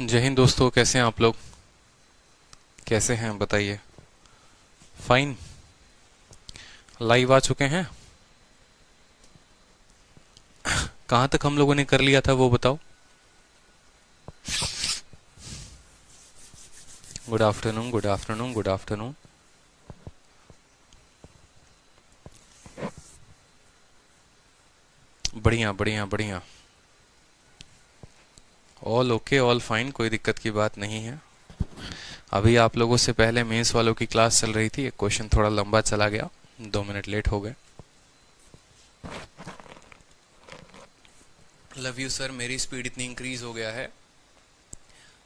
जय हिंद दोस्तों, कैसे हैं आप लोग? कैसे हैं बताइए। फाइन। लाइव आ चुके हैं? कहाँ तक हम लोगों ने कर लिया था वो बताओ। Good afternoon, good afternoon, good afternoon. बढ़िया बढ़िया बढ़िया। ऑल ओके, ऑल फाइन, कोई दिक्कत की बात नहीं है। अभी आप लोगों से पहले मेंस वालों की क्लास चल रही थी, एक क्वेश्चन थोड़ा लंबा चला गया, 2 मिनट लेट हो गए। लव यू सर, मेरी स्पीड इतनी इंक्रीज हो गया है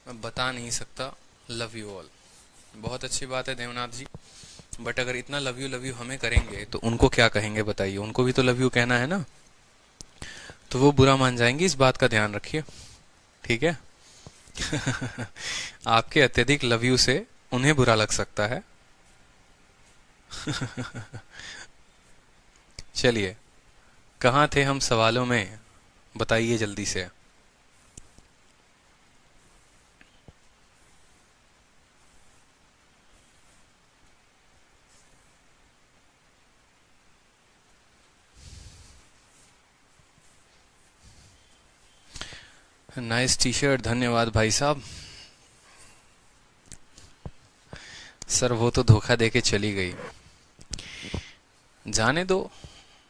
मैं बता नहीं सकता। Love you all. बहुत अच्छी बात है देवनाथ जी, बट अगर इतना लव यू हमें करेंगे तो उनको क्या कहेंगे बताइए। उनको भी तो लव यू कहना है ना, तो वो बुरा मान जाएंगे, इस बात का ध्यान रखिए, ठीक है। आपके अत्यधिक लव यू से उन्हें बुरा लग सकता है। चलिए, कहाँ थे हम सवालों में, बताइए जल्दी से। नाइस टी शर्ट, धन्यवाद भाई साहब। सर वो तो धोखा देके चली गई, जाने दो,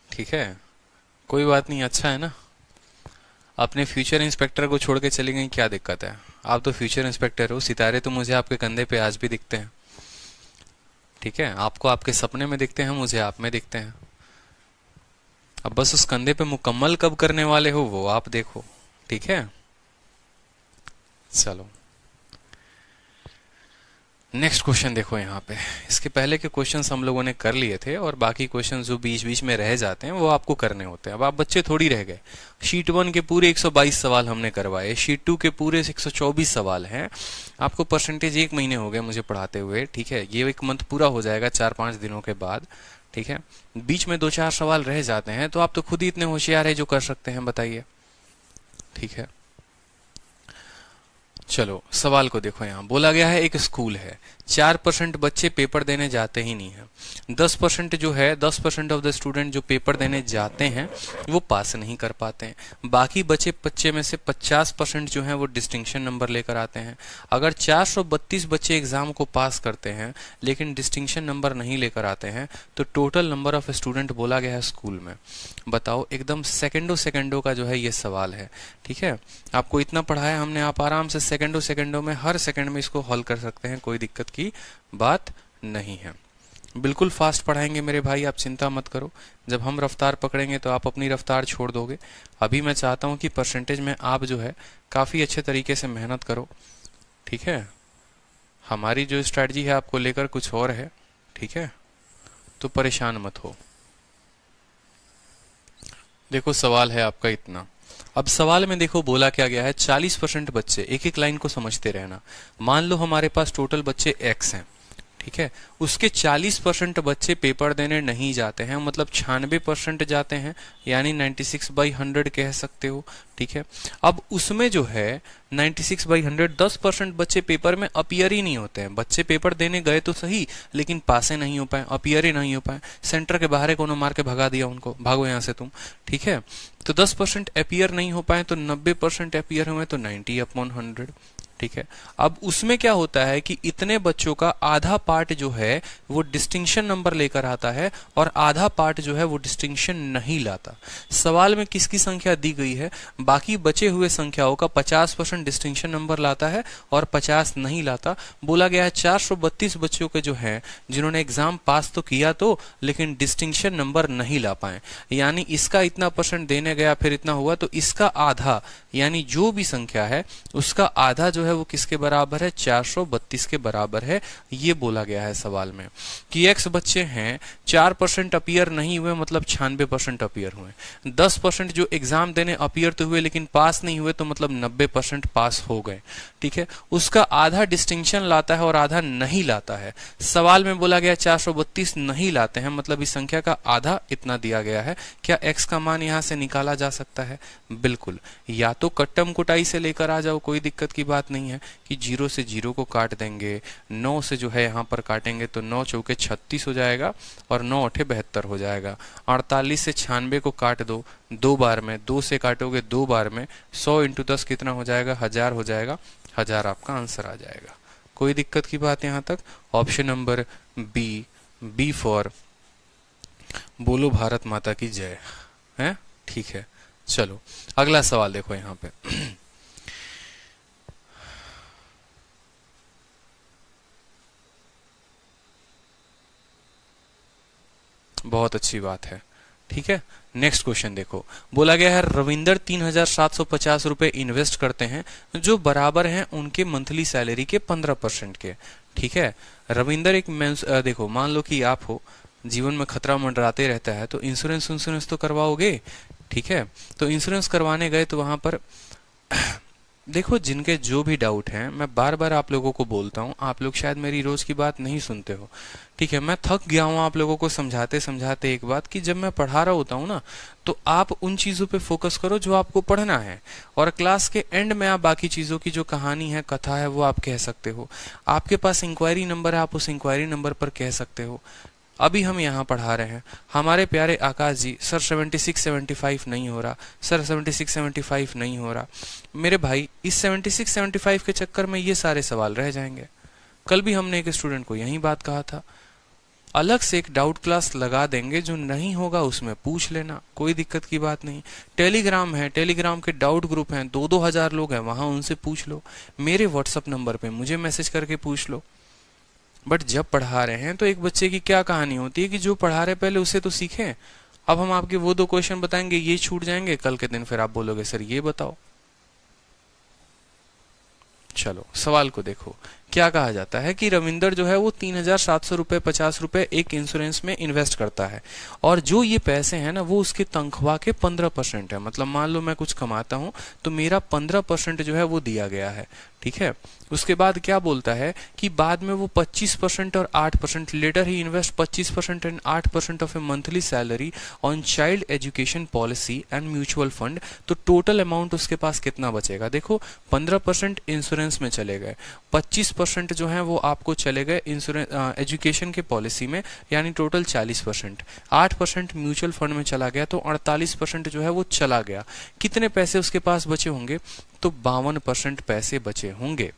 ठीक है, कोई बात नहीं, अच्छा है ना। अपने फ्यूचर इंस्पेक्टर को छोड़ के चली गई, क्या दिक्कत है। आप तो फ्यूचर इंस्पेक्टर हो, सितारे तो मुझे आपके कंधे पे आज भी दिखते हैं, ठीक है। आपको आपके सपने में दिखते हैं, मुझे आप में दिखते हैं। अब बस उस कंधे पे मुकम्मल कब करने वाले हो वो आप देखो, ठीक है। चलो नेक्स्ट क्वेश्चन देखो यहाँ पे। इसके पहले के क्वेश्चंस हम लोगों ने कर लिए थे, और बाकी क्वेश्चन जो बीच बीच में रह जाते हैं वो आपको करने होते हैं। अब आप बच्चे थोड़ी रह गए। शीट 1 के पूरे 122 सवाल हमने करवाए, शीट 2 के पूरे 124 सवाल हैं। आपको परसेंटेज 1 महीने हो गए मुझे पढ़ाते हुए, ठीक है। ये 1 मंथ पूरा हो जाएगा 4-5 दिनों के बाद, ठीक है। बीच में 2-4 सवाल रह जाते हैं, तो आप तो खुद ही इतने होशियार है जो कर सकते हैं, बताइए, ठीक है। चलो सवाल को देखो, यहाँ बोला गया है एक स्कूल है, 4% बच्चे पेपर देने जाते ही नहीं है। 10% जो है, 10% ऑफ द स्टूडेंट जो पेपर देने जाते हैं वो पास नहीं कर पाते हैं। बाकी बचे बच्चे में से 50% जो है वो डिस्टिंक्शन नंबर लेकर आते हैं। अगर 432 बच्चे एग्जाम को पास करते हैं लेकिन डिस्टिंक्शन नंबर नहीं लेकर आते हैं, तो टोटल नंबर ऑफ स्टूडेंट बोला गया है स्कूल में। बताओ, एकदम सेकंडों सेकंडों का जो है ये सवाल है, ठीक है। आपको इतना पढ़ाया हमने, आप आराम से सेकंडों सेकंडों में, हर सेकंड में इसको हल कर सकते हैं, कोई दिक्कत की बात नहीं है। बिल्कुल फास्ट पढ़ाएंगे मेरे भाई, आप चिंता मत करो। जब हम रफ्तार पकड़ेंगे तो आप अपनी रफ्तार छोड़ दोगे। अभी मैं चाहता हूं कि परसेंटेज में आप जो है काफी अच्छे तरीके से मेहनत करो, ठीक है। हमारी जो स्ट्रैटेजी है आपको लेकर कुछ और है, ठीक है, तो परेशान मत हो। देखो सवाल है आपका इतना। अब सवाल में देखो बोला क्या गया है, 40% बच्चे, एक एक लाइन को समझते रहना। मान लो हमारे पास टोटल बच्चे x हैं, ठीक है। उसके 40% बच्चे पेपर देने नहीं जाते हैं, मतलब 96% जाते हैं, यानी 96/100 कह सकते हो, ठीक है। अब उसमें जो है 96/100, 10% बच्चे पेपर में अपीयर ही नहीं होते हैं। बच्चे पेपर देने गए तो सही, लेकिन पासे नहीं हो पाए, अपीयर ही नहीं हो पाए, सेंटर के बाहर कोनो मार के भगा दिया उनको, भागो यहाँ से तुम, ठीक है। तो 10% अपीयर नहीं हो पाए, तो 90% अपीयर हुए, तो 90/100, ठीक है। अब उसमें क्या होता है कि इतने बच्चों का आधा पार्ट जो है वो डिस्टिंक्शन नंबर लेकर आता है, और आधा पार्ट जो है वो डिस्टिंक्शन नहीं लाता। सवाल में किसकी संख्या दी गई है, बाकी बचे हुए संख्याओं का 50% डिस्टिंक्शन नंबर लाता है और 50 नहीं लाता। बोला गया है 432 बच्चों के जो है जिन्होंने एग्जाम पास तो किया तो, लेकिन डिस्टिंक्शन नंबर नहीं ला पाए। यानी इसका इतना परसेंट देने गया, फिर इतना हुआ, तो इसका आधा, यानी जो भी संख्या है उसका आधा जो है वो किसके बराबर है, 432 के बराबर है। ये बोला गया है सवाल में कि x बच्चे हैं, 4% अपीयर नहीं हुए, मतलब 96% अपीयर हुए। 10% जो एग्जाम देने अपीयर तो हुए लेकिन पास नहीं हुए, तो मतलब 90% पास हो गए, ठीक है। उसका आधा डिस्टिंक्शन लाता है और आधा नहीं लाता है। सवाल में बोला गया 432 नहीं लाते हैं, मतलब इस संख्या का आधा इतना दिया गया है। क्या x का मान यहां से निकाला जा सकता है? बिल्कुल, या तो कट्टम कुटाई से लेकर आ जाओ, कोई दिक्कत की बात नहीं नहीं है कि 0 से 0 को काट देंगे, 9 से जो है यहाँ पर काटेंगे तो 9 चौके 36 हो जाएगा और 9 अठे 72 हो जाएगा। 48 से 96 को काट दो 2 बार में, 2 से काटोगे 2 बार में, 100 इंटू 10 कितना हो जाएगा, 1000 हो जाएगा। 1000 आपका आंसर आ जाएगा। कोई दिक्कत की बात यहाँ तक? ऑप्शन नंबर बी फॉर बोलो भारत माता की जय है। ठीक है, चलो अगला सवाल देखो यहाँ पे। बहुत अच्छी बात है। ठीक है, नेक्स्ट क्वेश्चन देखो। बोला गया है रविंदर 3750 रुपए इन्वेस्ट करते हैं जो बराबर हैं उनके मंथली सैलरी के 15% के। ठीक है, रविंदर एक देखो मान लो कि आप हो, जीवन में खतरा मंडराते रहता है तो इंश्योरेंस तो करवाओगे। ठीक है, तो इंश्योरेंस करवाने गए तो वहां पर देखो जिनके जो भी डाउट हैं, मैं बार बार आप लोगों को बोलता हूं, आप लोग शायद मेरी रोज की बात नहीं सुनते हो। ठीक है, मैं थक गया हूं आप लोगों को समझाते समझाते एक बात कि जब मैं पढ़ा रहा होता हूं ना तो आप उन चीजों पे फोकस करो जो आपको पढ़ना है, और क्लास के एंड में आप बाकी चीजों की जो कहानी है, कथा है, वो आप कह सकते हो। आपके पास इंक्वायरी नंबर है, आप उस इंक्वायरी नंबर पर कह सकते हो। अभी हम यहाँ पढ़ा रहे हैं, हमारे प्यारे आकाश जी, सर 76-75 नहीं हो रहा, सर 76-75 नहीं हो रहा। मेरे भाई इस 76-75 के चक्कर में ये सारे सवाल रह जाएंगे। कल भी हमने एक स्टूडेंट को यही बात कहा था, अलग से एक डाउट क्लास लगा देंगे, जो नहीं होगा उसमें पूछ लेना, कोई दिक्कत की बात नहीं। टेलीग्राम है, टेलीग्राम के डाउट ग्रुप हैं, 2-2 हजार लोग हैं, वहां उनसे पूछ लो। मेरे व्हाट्सअप नंबर पे मुझे मैसेज करके पूछ लो। बट जब पढ़ा रहे हैं तो एक बच्चे की क्या कहानी होती है कि जो पढ़ा रहे पहले उसे तो सीखें। अब हम आपके वो 2 क्वेश्चन बताएंगे, ये छूट जाएंगे, कल के दिन फिर आप बोलोगे सर ये बताओ। चलो सवाल को देखो, क्या कहा जाता है कि रविंदर जो है वो 3700 रुपए 50 रुपए एक इंश्योरेंस में इन्वेस्ट करता है, और जो ये पैसे हैं ना वो उसके तनख्वाह के 15% है। मतलब मान लो मैं कुछ कमाता हूं तो मेरा 15% जो है वो दिया गया है। ठीक है, उसके बाद क्या बोलता है कि बाद में वो 25% और 8% लेटर ही invest 25% and 8% of a monthly salary on child education policy and mutual fund. तो टोटल अमाउंट उसके पास कितना बचेगा? देखो 15% इंश्योरेंस में चले गए, 25% जो है वो आपको चले गए इंश्योरेंस एजुकेशन के पॉलिसी में, यानी टोटल 40%, 8% म्यूचुअल फंड में चला गया, तो 48% जो है वो चला गया। कितने पैसे उसके पास बचे होंगे? तो 52% पैसे बचे होंगे।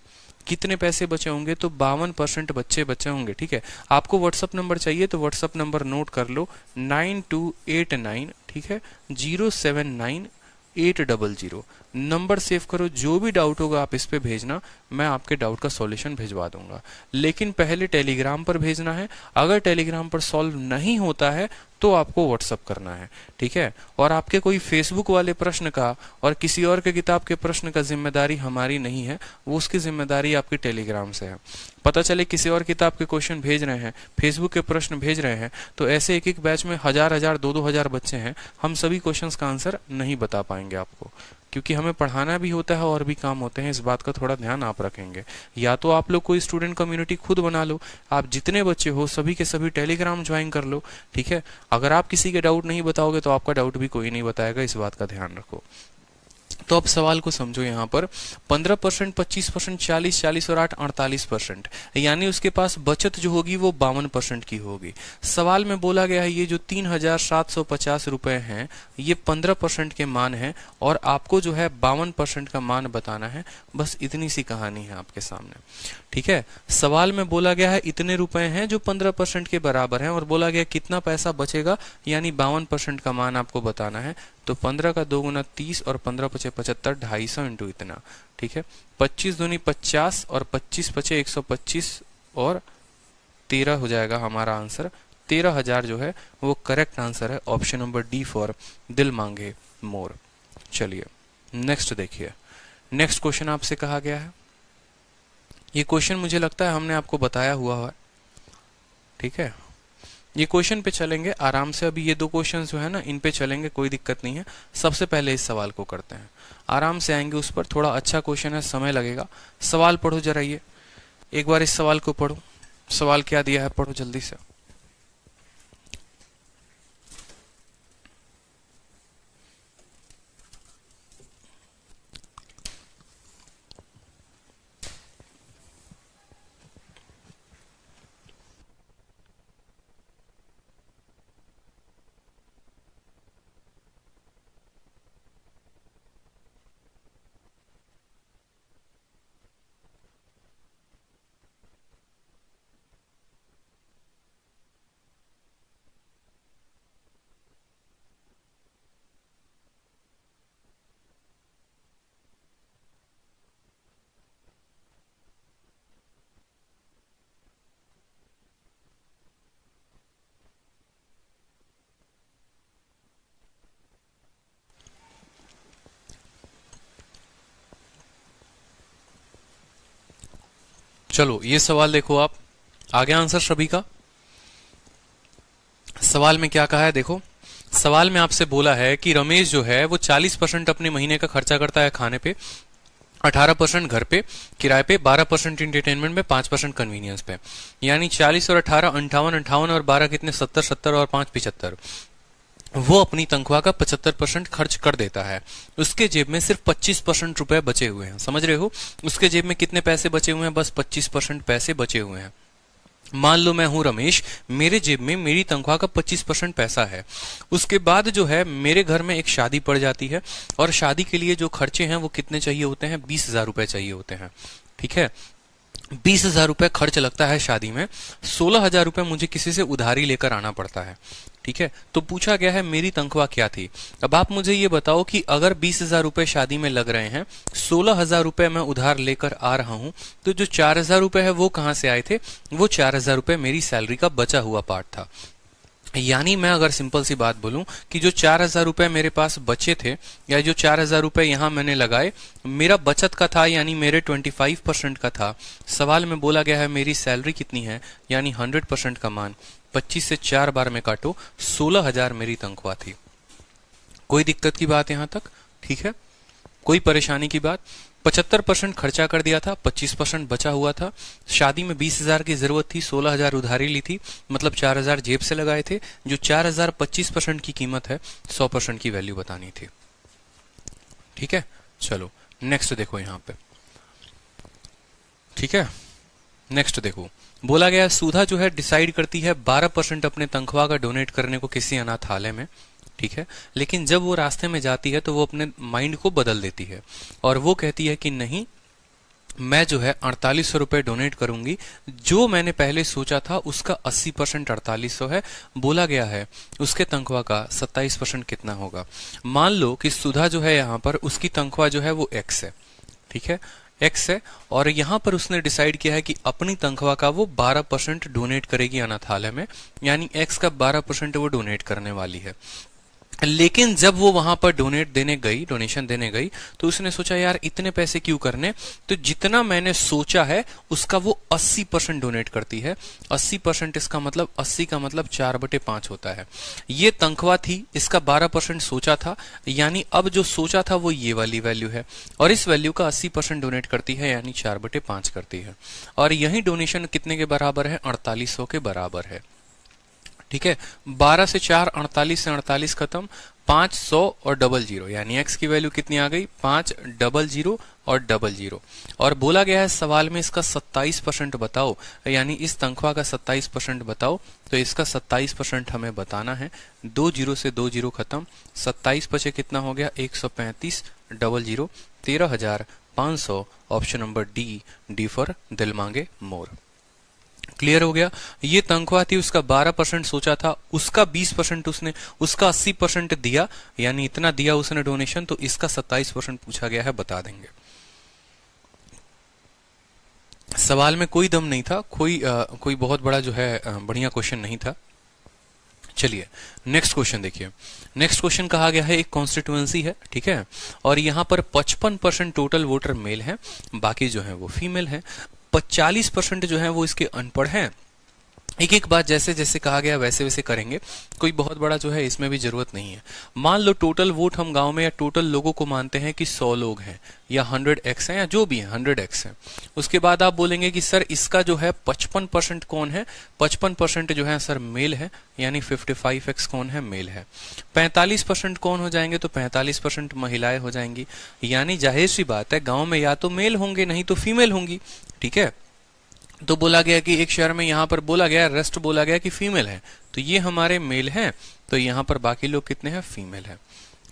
कितने पैसे बचे होंगे? तो 52% बचे होंगे। ठीक है, आपको व्हाट्सअप नंबर चाहिए तो व्हाट्सअप नंबर नोट कर लो, 9289, ठीक है, 079800। नंबर सेव करो, जो भी डाउट होगा आप इस पे भेजना, मैं आपके डाउट का सॉल्यूशन भिजवा दूंगा। लेकिन पहले टेलीग्राम पर भेजना है, अगर टेलीग्राम पर सॉल्व नहीं होता है तो आपको व्हाट्सअप करना है। ठीक है, और आपके कोई फेसबुक वाले प्रश्न का और किसी और के किताब के प्रश्न का जिम्मेदारी हमारी नहीं है, वो उसकी जिम्मेदारी आपकी टेलीग्राम से है। पता चले किसी और किताब के क्वेश्चन भेज रहे हैं, फेसबुक के प्रश्न भेज रहे हैं, तो ऐसे एक एक बैच में 1000 2-2 हजार बच्चे हैं, हम सभी क्वेश्चंस का आंसर नहीं बता पाएंगे आपको, क्योंकि हमें पढ़ाना भी होता है और भी काम होते हैं। इस बात का थोड़ा ध्यान आप रखेंगे। या तो आप लोग कोई स्टूडेंट कम्युनिटी खुद बना लो, आप जितने बच्चे हो सभी के सभी टेलीग्राम ज्वाइन कर लो। ठीक है, अगर आप किसी के डाउट नहीं बताओगे तो आपका डाउट भी कोई नहीं बताएगा, इस बात का ध्यान रखो। तो अब सवाल को समझो, यहाँ पर 15%, 25%, 40 और 8 48%, यानी उसके पास बचत जो होगी वो 52% की होगी। सवाल में बोला गया है ये जो 3750 रुपए हैं ये 15% के मान है, और आपको जो है 52% का मान बताना है। बस इतनी सी कहानी है आपके सामने। ठीक है, सवाल में बोला गया है इतने रुपए हैं जो 15% के बराबर हैं, और बोला गया कितना पैसा बचेगा, यानी 52% का मान आपको बताना है। तो 15 का 2 गुना 30 और 15 पचे 75, 250 इंटू इतना। ठीक है, 25 दूनी 50 और 25 पचे 125 और 13 हो जाएगा हमारा आंसर। 13,000 जो है वो करेक्ट आंसर है। ऑप्शन नंबर डी फॉर दिल मांगे मोर। चलिए नेक्स्ट देखिए, नेक्स्ट क्वेश्चन आपसे कहा गया है, ये क्वेश्चन मुझे लगता है हमने आपको बताया हुआ है। ठीक है, ये क्वेश्चन पे चलेंगे आराम से। अभी ये 2 क्वेश्चन जो है ना इन पे चलेंगे, कोई दिक्कत नहीं है। सबसे पहले इस सवाल को करते हैं, आराम से आएंगे उस पर। थोड़ा अच्छा क्वेश्चन है, समय लगेगा। सवाल पढ़ो जरा, ये एक बार इस सवाल को पढ़ो। सवाल क्या दिया है, पढ़ो जल्दी से। चलो ये सवाल देखो आप, आ गया आंसर सभी का। सवाल में क्या कहा है देखो, सवाल में आपसे बोला है कि रमेश जो है वो 40% अपने महीने का खर्चा करता है खाने पे, 18% घर पे किराए पे, 12% इंटरटेनमेंट में, 5% कन्वीनियंस पे। यानी 40 और 18 58, 58 और 12 कितने 70, 70 और 5 75। वो अपनी तनख्वाह का 75% खर्च कर देता है। उसके जेब में सिर्फ 25% रुपए बचे हुए हैं। समझ रहे हो, उसके जेब में कितने पैसे बचे हुए हैं, बस 25% पैसे बचे हुए हैं। मान लो मैं हूं रमेश, मेरे जेब में मेरी तनख्वाह का 25% पैसा है। उसके बाद जो है मेरे घर में एक शादी पड़ जाती है, और शादी के लिए जो खर्चे हैं वो कितने चाहिए होते हैं, 20,000 रुपए चाहिए होते हैं। ठीक है, 20,000 रुपए खर्च लगता है शादी में, 16,000 रुपए मुझे किसी से उधारी लेकर आना पड़ता है। ठीक है, तो पूछा गया है मेरी तनख्वाह क्या थी। अब आप मुझे ये बताओ कि अगर 20,000 रुपए शादी में लग रहे हैं, 16,000 रुपए मैं उधार लेकर आ रहा हूं, तो जो 4,000 रुपए है वो कहां से आए थे, वो 4,000 रुपए मेरी सैलरी का बचा हुआ पार्ट था। यानी मैं अगर सिंपल सी बात बोलूं कि जो 4,000 रुपए मेरे पास बचे थे, या जो 4,000 रुपए यहां मैंने लगाए, मेरा बचत का था, यानी मेरे 25% का था। सवाल में बोला गया है मेरी सैलरी कितनी है, यानी 100% का मान 25 से 4 बार में काटो, 16,000 मेरी तनख्वाह थी। कोई दिक्कत की बात यहां तक? ठीक है, कोई परेशानी की बात? 75% खर्चा कर दिया था, 25% बचा हुआ था। शादी में 20,000 की जरूरत थी, 16,000 उधारी ली थी, मतलब 4,000 जेब से लगाए थे। जो 4,000 25% की कीमत है, 100% की वैल्यू बतानी थी। ठीक है, चलो नेक्स्ट देखो यहां पे। ठीक है, नेक्स्ट देखो, बोला गया सुधा जो है डिसाइड करती है 12% अपने तनख्वाह का डोनेट करने को किसी अनाथालय में। ठीक है, लेकिन जब वो रास्ते में जाती है तो वो अपने माइंड को बदल देती है, और वो कहती है कि नहीं, मैं जो है 4800 रुपए डोनेट करूंगी। जो मैंने पहले सोचा था उसका 80% 4800 है। बोला गया है उसके तनख्वाह का 27% कितना होगा। मान लो कि सुधा जो है यहाँ पर उसकी तनख्वाह जो है वो एक्स है। ठीक है, एक्स है, और यहां पर उसने डिसाइड किया है कि अपनी तनख्वाह का वो 12% डोनेट करेगी अनाथालय में, यानी एक्स का 12% वो डोनेट करने वाली है। लेकिन जब वो वहां पर डोनेशन देने गई, तो उसने सोचा यार इतने पैसे क्यों करने, तो जितना मैंने सोचा है उसका वो 80% डोनेट करती है। 80% इसका मतलब 80 का मतलब 4/5 होता है। ये तनख्वाह थी, इसका 12% सोचा था, यानी अब जो सोचा था वो ये वाली वैल्यू है, और इस वैल्यू का 80% डोनेट करती है, यानी 4/5 करती है। और यही डोनेशन कितने के बराबर है, 4800 के बराबर है। ठीक है, 12 से 4 48 से 48 खत्म, 500 और 00, यानी x की वैल्यू कितनी आ गई, 500 और 00। और बोला गया है सवाल में इसका 27% बताओ, यानी इस तनख्वाह का 27% बताओ। तो इसका 27% हमें बताना है। 2 0 से 2 0 खत्म, 27 बचे कितना हो गया, 135, 00 13,500। ऑप्शन नंबर डी फॉर दिल मांगे मोर। क्लियर हो गया। ये तनख्वाह थी, उसका 12% सोचा था, उसका 20% उसने, उसका 80% दिया, यानी इतना दिया उसने डोनेशन, तो इसका 27% पूछा गया है, बता देंगे। सवाल में कोई दम नहीं था, कोई बहुत बड़ा जो है बढ़िया क्वेश्चन नहीं था। चलिए नेक्स्ट क्वेश्चन देखिए। नेक्स्ट क्वेश्चन कहा गया है एक कॉन्स्टिट्यूएंसी है, ठीक है, और यहां पर 55% टोटल वोटर मेल है, बाकी जो है वो फीमेल है। 40% जो है वो इसके अनपढ़ हैं। एक एक बात जैसे जैसे कहा गया वैसे वैसे करेंगे, कोई बहुत बड़ा जो है इसमें भी जरूरत नहीं है। मान लो टोटल वोट हम गांव में या टोटल लोगों को मानते हैं कि 100 लोग हैं, या 100x हैं, या जो भी है 100x हैं। उसके बाद आप बोलेंगे कि सर इसका जो है 55% कौन है, 55% जो है सर मेल है, यानी 55x कौन है, मेल है। 45% कौन हो जाएंगे, तो 45% महिलाएं हो जाएंगी, यानी जाहिर सी बात है गांव में या तो मेल होंगे नहीं तो फीमेल होंगी। ठीक है, तो बोला गया कि एक शहर में यहां पर बोला गया, रेस्ट बोला गया कि फीमेल है, तो ये हमारे मेल हैं, तो यहां पर बाकी लोग कितने हैं, फीमेल है।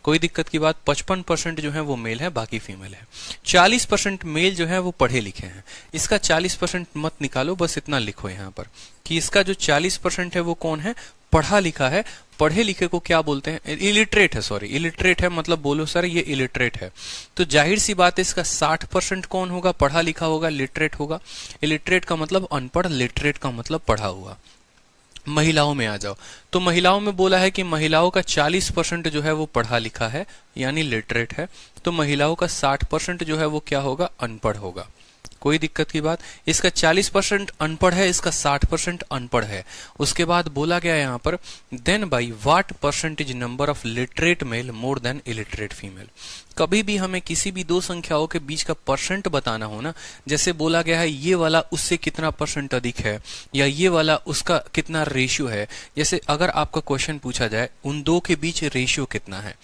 कोई दिक्कत की बात, 55% जो है वो मेल है, बाकी फीमेल है। 40% मेल जो है वो पढ़े लिखे हैं। इसका 40% मत निकालो, बस इतना लिखो यहां पर कि इसका जो 40% है वो कौन है, पढ़ा लिखा है। पढ़े लिखे को क्या बोलते हैं, इलिटरेट है, सॉरी इलिटरेट है, मतलब बोलो सर ये इलिटरेट है। तो जाहिर सी बात है इसका 60% कौन होगा, पढ़ा लिखा होगा, लिटरेट होगा। इलिटरेट का मतलब अनपढ़, लिटरेट का मतलब पढ़ा हुआ। महिलाओं में आ जाओ, तो महिलाओं में बोला है कि महिलाओं का 40% जो है वो पढ़ा लिखा है, यानी लिटरेट है। तो महिलाओं का 60% जो है वो क्या होगा, अनपढ़ होगा। कोई दिक्कत की बात। इसका 40% अनपढ़ है, इसका 60% अनपढ़ है। उसके बाद बोला गया यहाँ पर then by what percentage number of literate male more than illiterate female. कभी भी हमें किसी भी दो संख्याओं के बीच का परसेंट बताना हो ना, जैसे बोला गया है ये वाला उससे कितना परसेंट अधिक है या ये वाला उसका कितना रेशियो है, जैसे अगर आपका क्वेश्चन पूछा जाए उन दो के बीच रेशियो कितना है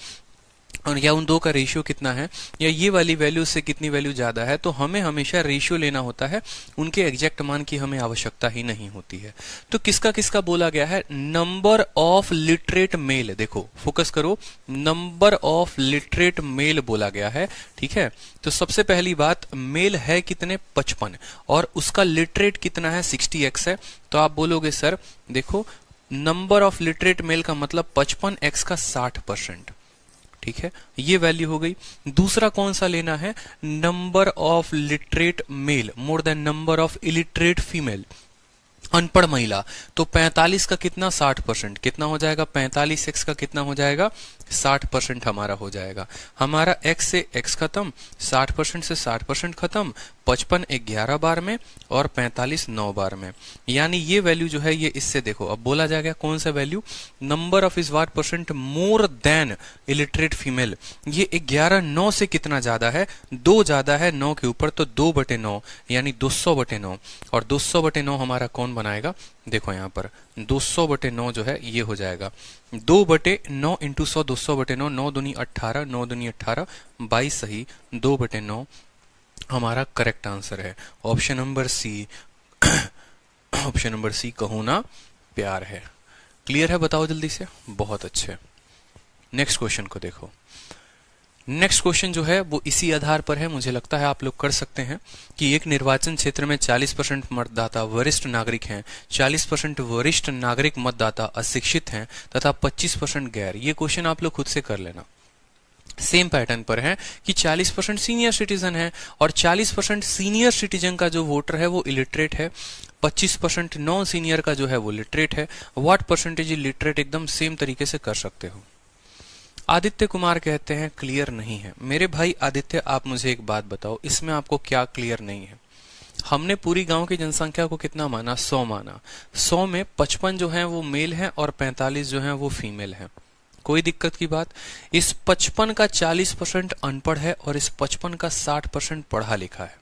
और या उन दो का रेशियो कितना है या ये वाली वैल्यू से कितनी वैल्यू ज्यादा है, तो हमें हमेशा रेशियो लेना होता है, उनके एग्जैक्ट मान की हमें आवश्यकता ही नहीं होती है। तो किसका किसका बोला गया है, नंबर ऑफ लिटरेट मेल, देखो फोकस करो, नंबर ऑफ लिटरेट मेल बोला गया है, ठीक है। तो सबसे पहली बात, मेल है कितने 55 और उसका लिटरेट कितना है 60x है। तो आप बोलोगे सर देखो नंबर ऑफ लिटरेट मेल का मतलब 55x का 60%, ठीक है, ये वैल्यू हो गई। दूसरा कौन सा लेना है, number of literate male more than number of illiterate female, अनपढ़ महिला। तो 45 का कितना 60%, कितना हो जाएगा 45x का कितना हो जाएगा 60% हमारा हो जाएगा। हमारा x से x खत्म, 60% से 60% खत्म, 55 11 बार में और 45 9 बार में, यानी ये वैल्यू जो है ये इससे देखो अब बोला जाएगा कौन सा value, number of is what percent more than illiterate female. ये 11 9 से कितना ज्यादा है, 2 ज्यादा है 9 के ऊपर, तो 2/9 यानी 200/9, और 200/9 हमारा कौन बनाएगा, देखो यहाँ पर 200/9 जो है ये हो जाएगा 2/9 इंटू 100, 200/9, 9 दूनी 18, 9 दूनी 18, 22 सही, 2/9 हमारा करेक्ट आंसर है। Option number C option number C कहो ना प्यार है। क्लियर है, बताओ जल्दी से, बहुत अच्छे। नेक्स्ट क्वेश्चन को देखो। नेक्स्ट क्वेश्चन जो है वो इसी आधार पर है, मुझे लगता है आप लोग कर सकते हैं कि एक निर्वाचन क्षेत्र में 40% मतदाता वरिष्ठ नागरिक हैं, 40% वरिष्ठ नागरिक मतदाता अशिक्षित हैं तथा 25% गैर। ये क्वेश्चन आप लोग खुद से कर लेना। सेम पैटर्न पर है कि 40% सीनियर सिटीजन है और 40% सीनियर सिटीजन का जो वोटर है वो इलिटरेट है, 25% नॉन सीनियर का जो है वो लिटरेट है। व्हाट परसेंटेज लिटरेट, एकदम सेम तरीके से कर सकते हो। आदित्य कुमार कहते हैं क्लियर नहीं है। मेरे भाई आदित्य, आप मुझे एक बात बताओ, इसमें आपको क्या क्लियर नहीं है। हमने पूरी गांव की जनसंख्या को कितना माना, 100 माना। 100 में 55 जो है वो मेल है और 45 जो है वो फीमेल है। कोई दिक्कत की बात। इस 55 का 40% अनपढ़ है और इस 55 का 60% पढ़ा लिखा है।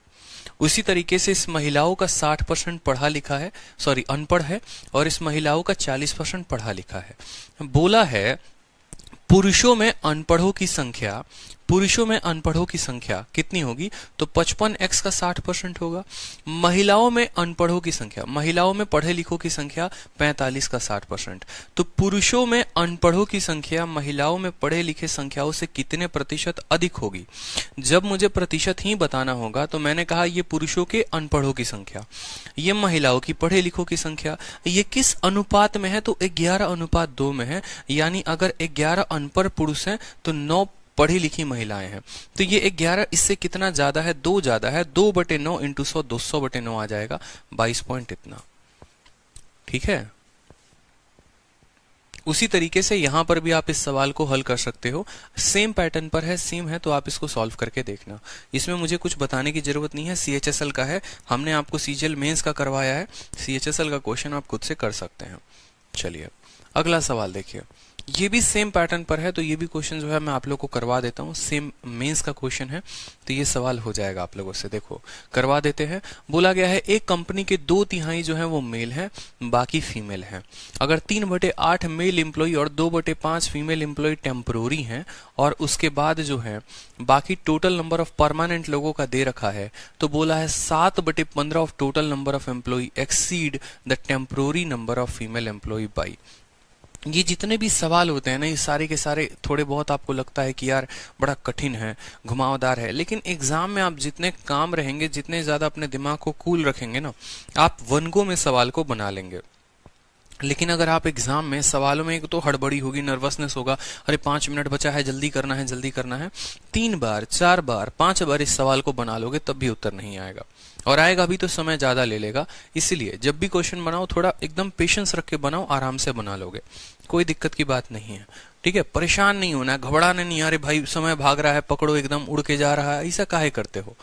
उसी तरीके से इस महिलाओं का 60% पढ़ा लिखा है, सॉरी अनपढ़ है, और इस महिलाओं का 40% पढ़ा लिखा है। बोला है पुरुषों में अनपढ़ों की संख्या, पुरुषों में अनपढ़ों की संख्या कितनी होगी, तो 55x का 60% होगा। महिलाओं में अनपढ़ों की संख्या, महिलाओं में पढ़े लिखों की संख्या 45 का 60%। तो पुरुषों में अनपढ़ों की संख्या महिलाओं में पढ़े लिखे संख्याओं से कितने प्रतिशत अधिक होगी। जब मुझे प्रतिशत ही बताना होगा तो मैंने कहा ये पुरुषों के अनपढ़ों की संख्या, ये महिलाओं की पढ़े लिखों की संख्या, ये किस अनुपात में है, तो 11:2 में है। यानी अगर 11 अनपढ़ पुरुष हैं तो 9 पढ़ी लिखी महिलाएं हैं। तो ये 11 इससे कितना ज्यादा है, 2 ज्यादा है, 2/9 इंटू 100, 200/9 आ जाएगा, 22 पॉइंट इतना, ठीक है। उसी तरीके से यहां पर भी आप इस सवाल को हल कर सकते हो। सेम पैटर्न पर है, सेम है, तो आप इसको सॉल्व करके देखना। इसमें मुझे कुछ बताने की जरूरत नहीं है, CHSL का है, हमने आपको CGL मेंस का करवाया है, CHSL का क्वेश्चन आप खुद से कर सकते हैं। चलिए अगला सवाल देखिए, ये भी सेम पैटर्न पर है, तो ये भी क्वेश्चन जो है मैं आप लोग को करवा देता हूँ। सेम मेंस का क्वेश्चन है, तो ये सवाल हो जाएगा आप लोगों से। देखो करवा देते हैं। बोला गया है एक कंपनी के 2/3 जो है वो मेल है, बाकी फीमेल है। अगर 3/8 मेल एम्प्लॉय और 2/5 फीमेल एम्प्लॉय टेम्परोरी हैं और उसके बाद जो है बाकी टोटल नंबर ऑफ परमानेंट लोगों का दे रखा है, तो बोला है 7/15 of total number of employ exceed the temporary number of female employ by. ये जितने भी सवाल होते हैं ना, ये सारे के सारे थोड़े बहुत आपको लगता है कि यार बड़ा कठिन है, घुमावदार है, लेकिन एग्जाम में आप जितने काम रहेंगे, जितने ज्यादा अपने दिमाग को कूल रखेंगे ना, आप वनगो में सवाल को बना लेंगे। लेकिन अगर आप एग्जाम में सवालों में एक तो हड़बड़ी होगी, नर्वसनेस होगा, अरे 5 मिनट बचा है, जल्दी करना है, जल्दी करना है, 3 बार 4 बार 5 बार इस सवाल को बना लोगे तब भी उत्तर नहीं आएगा, और आएगा भी तो समय ज्यादा ले लेगा। इसलिए जब भी क्वेश्चन बनाओ थोड़ा एकदम पेशेंस रख के बनाओ, आराम से बना लोगे, कोई दिक्कत की बात नहीं है, ठीक है। परेशान नहीं होना है, घबराना नहीं, अरे भाई समय भाग रहा है, पकड़ो एकदम उड़ के जा रहा है, ऐसा काहे करते हो।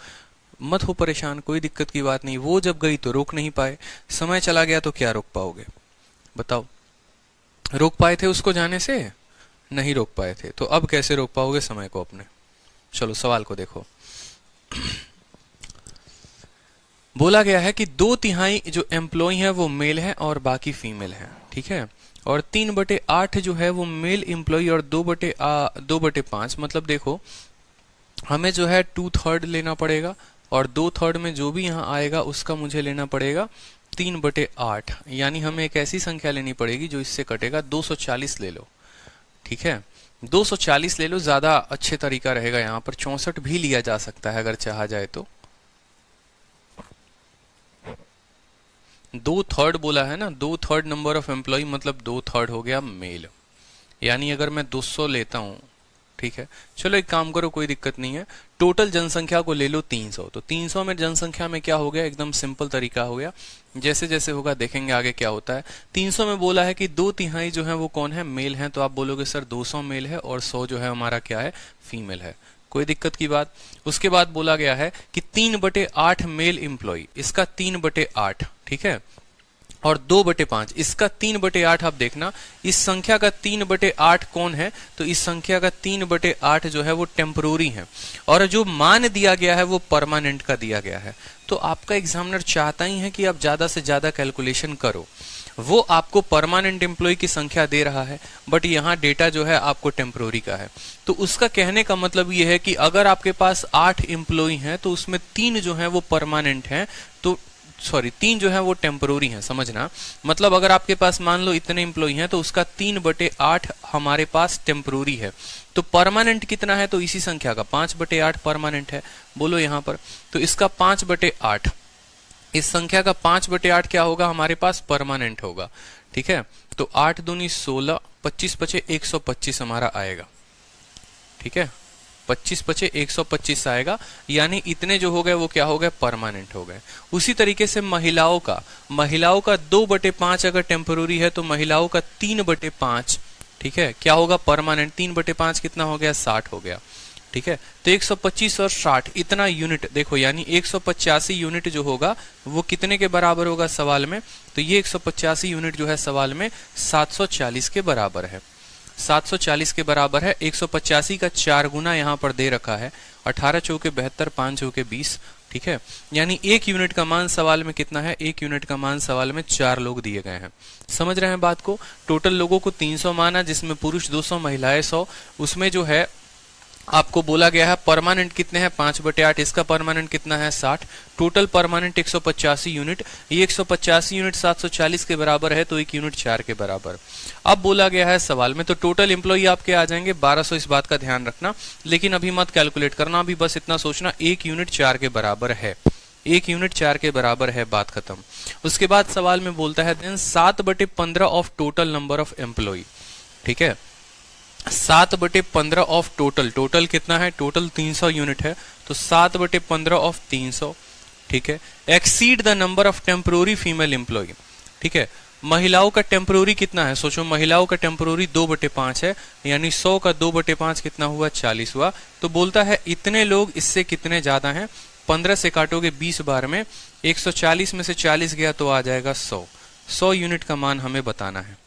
मत हो परेशान, कोई दिक्कत की बात नहीं। वो जब गई तो रोक नहीं पाए, समय चला गया तो क्या रोक पाओगे, बताओ। रोक पाए थे उसको जाने से? नहीं रोक पाए थे, तो अब कैसे रोक पाओगे समय को अपने। चलो सवाल को देखो। बोला गया है कि 2/3 जो एम्प्लॉय है वो मेल है और बाकी फीमेल है, ठीक है। और 3/8 जो है वो मेल एम्प्लॉय और 2/5, मतलब देखो हमें जो है 2/3 लेना पड़ेगा और 2/3 में जो भी यहाँ आएगा उसका मुझे लेना पड़ेगा 3/8, यानी हमें एक ऐसी संख्या लेनी पड़ेगी जो इससे कटेगा। 240 ले लो, ठीक है, 240 ले लो, ज्यादा अच्छे तरीका रहेगा। यहाँ पर 64 भी लिया जा सकता है अगर चाहा जाए तो। 2/3 बोला है ना, 2/3 नंबर ऑफ एम्प्लॉय मतलब 2/3 हो गया मेल, यानी अगर मैं 200 लेता हूं, ठीक है। चलो एक काम करो, कोई दिक्कत नहीं है, टोटल जनसंख्या को ले लो 300। तो 300 में जनसंख्या में क्या हो गया, एकदम सिंपल तरीका हो गया। जैसे जैसे होगा देखेंगे आगे क्या होता है। 300 में बोला है कि 2/3 जो है वो कौन है, मेल है, तो आप बोलोगे सर 200 मेल है और 100 जो है हमारा क्या है, फीमेल है, कोई दिक्कत की बात। उसके बाद बोला गया है कि 3/8 मेल एम्प्लॉय, इसका 3/8, ठीक है, और 2/5 इसका 3/8। आप देखना इस संख्या का 3/8 कौन है, तो इस संख्या का 3/8 जो है वो टेम्परोरी है और जो मान दिया गया है वो परमानेंट का दिया गया है। तो आपका एग्जामिनर चाहता ही है कि आप ज्यादा से ज्यादा कैलकुलेशन करो। वो आपको परमानेंट एम्प्लॉय की संख्या दे रहा है, बट यहाँ डेटा जो है आपको टेम्परोरी का है। तो उसका कहने का मतलब ये है कि अगर आपके पास 8 एम्प्लॉय हैं तो उसमें 3 जो है वो परमानेंट हैं, तो सॉरी 3 जो है वो टेम्परोरी है, समझना। मतलब अगर आपके पास मान लो इतने एम्प्लॉय हैं तो उसका 3/8 हमारे पास टेम्परोरी है। तो परमानेंट कितना है, तो इसी संख्या का 5/8 परमानेंट है, बोलो यहाँ पर। तो इसका 5/8, इस संख्या का 5/8 क्या होगा हमारे पास, परमानेंट होगा, ठीक है। तो 8 दूनी 16, 25 बचे 125 हमारा आएगा, ठीक है, 25 बचे 125 आएगा, यानी इतने जो हो गए वो क्या हो गए, परमानेंट हो गए। उसी तरीके से महिलाओं का 2/5 अगर टेम्परोरी है तो महिलाओं का 3/5, ठीक है, क्या होगा, परमानेंट। 3/5 कितना हो गया, 60 हो गया, ठीक है। तो 125 और 60 इतना यूनिट देखो, यानी 185 यूनिट जो होगा वो कितने के बराबर होगा सवाल में, तो ये 185 यूनिट जो है सवाल में 740 के बराबर है। 740 के बराबर है। 185 का 4 गुना यहाँ पर दे रखा है, 18 चौके 72, 5 चौके 20, ठीक है। यानी 1 यूनिट का मान सवाल में कितना है, 1 यूनिट का मान सवाल में 4 लोग दिए गए हैं। समझ रहे हैं बात को। टोटल लोगों को 300 माना, जिसमें पुरुष 200, महिलाएं 100। उसमें जो है आपको बोला गया है परमानेंट कितने हैं, 5/8, इसका परमानेंट कितना है, 60। टोटल परमानेंट 185 यूनिट, ये 185 यूनिट 740 के बराबर है, तो 1 यूनिट 4 के बराबर। अब बोला गया है सवाल में, तो टोटल एम्प्लॉय आपके आ जाएंगे 1200, इस बात का ध्यान रखना, लेकिन अभी मत कैलकुलेट करना, अभी बस इतना सोचना 1 यूनिट 4 के बराबर है, 1 यूनिट 4 के बराबर है, बात खत्म। उसके बाद सवाल में बोलता है then 7/15 of total number of employ, ठीक है, 7/15 ऑफ टोटल कितना है, टोटल 300 यूनिट है, तो 7/15 ऑफ 300, ठीक है, exceed the number of temporary female employ, ठीक है। महिलाओं का टेम्परोरी कितना है, सोचो, महिलाओं का टेम्परोरी 2/5 है, यानी 100 का 2/5 कितना हुआ, 40 हुआ। तो बोलता है इतने लोग इससे कितने ज्यादा हैं, 15 से काटोगे 20 बार में, 140 में से 40 गया तो आ जाएगा 100 यूनिट का मान हमें बताना है।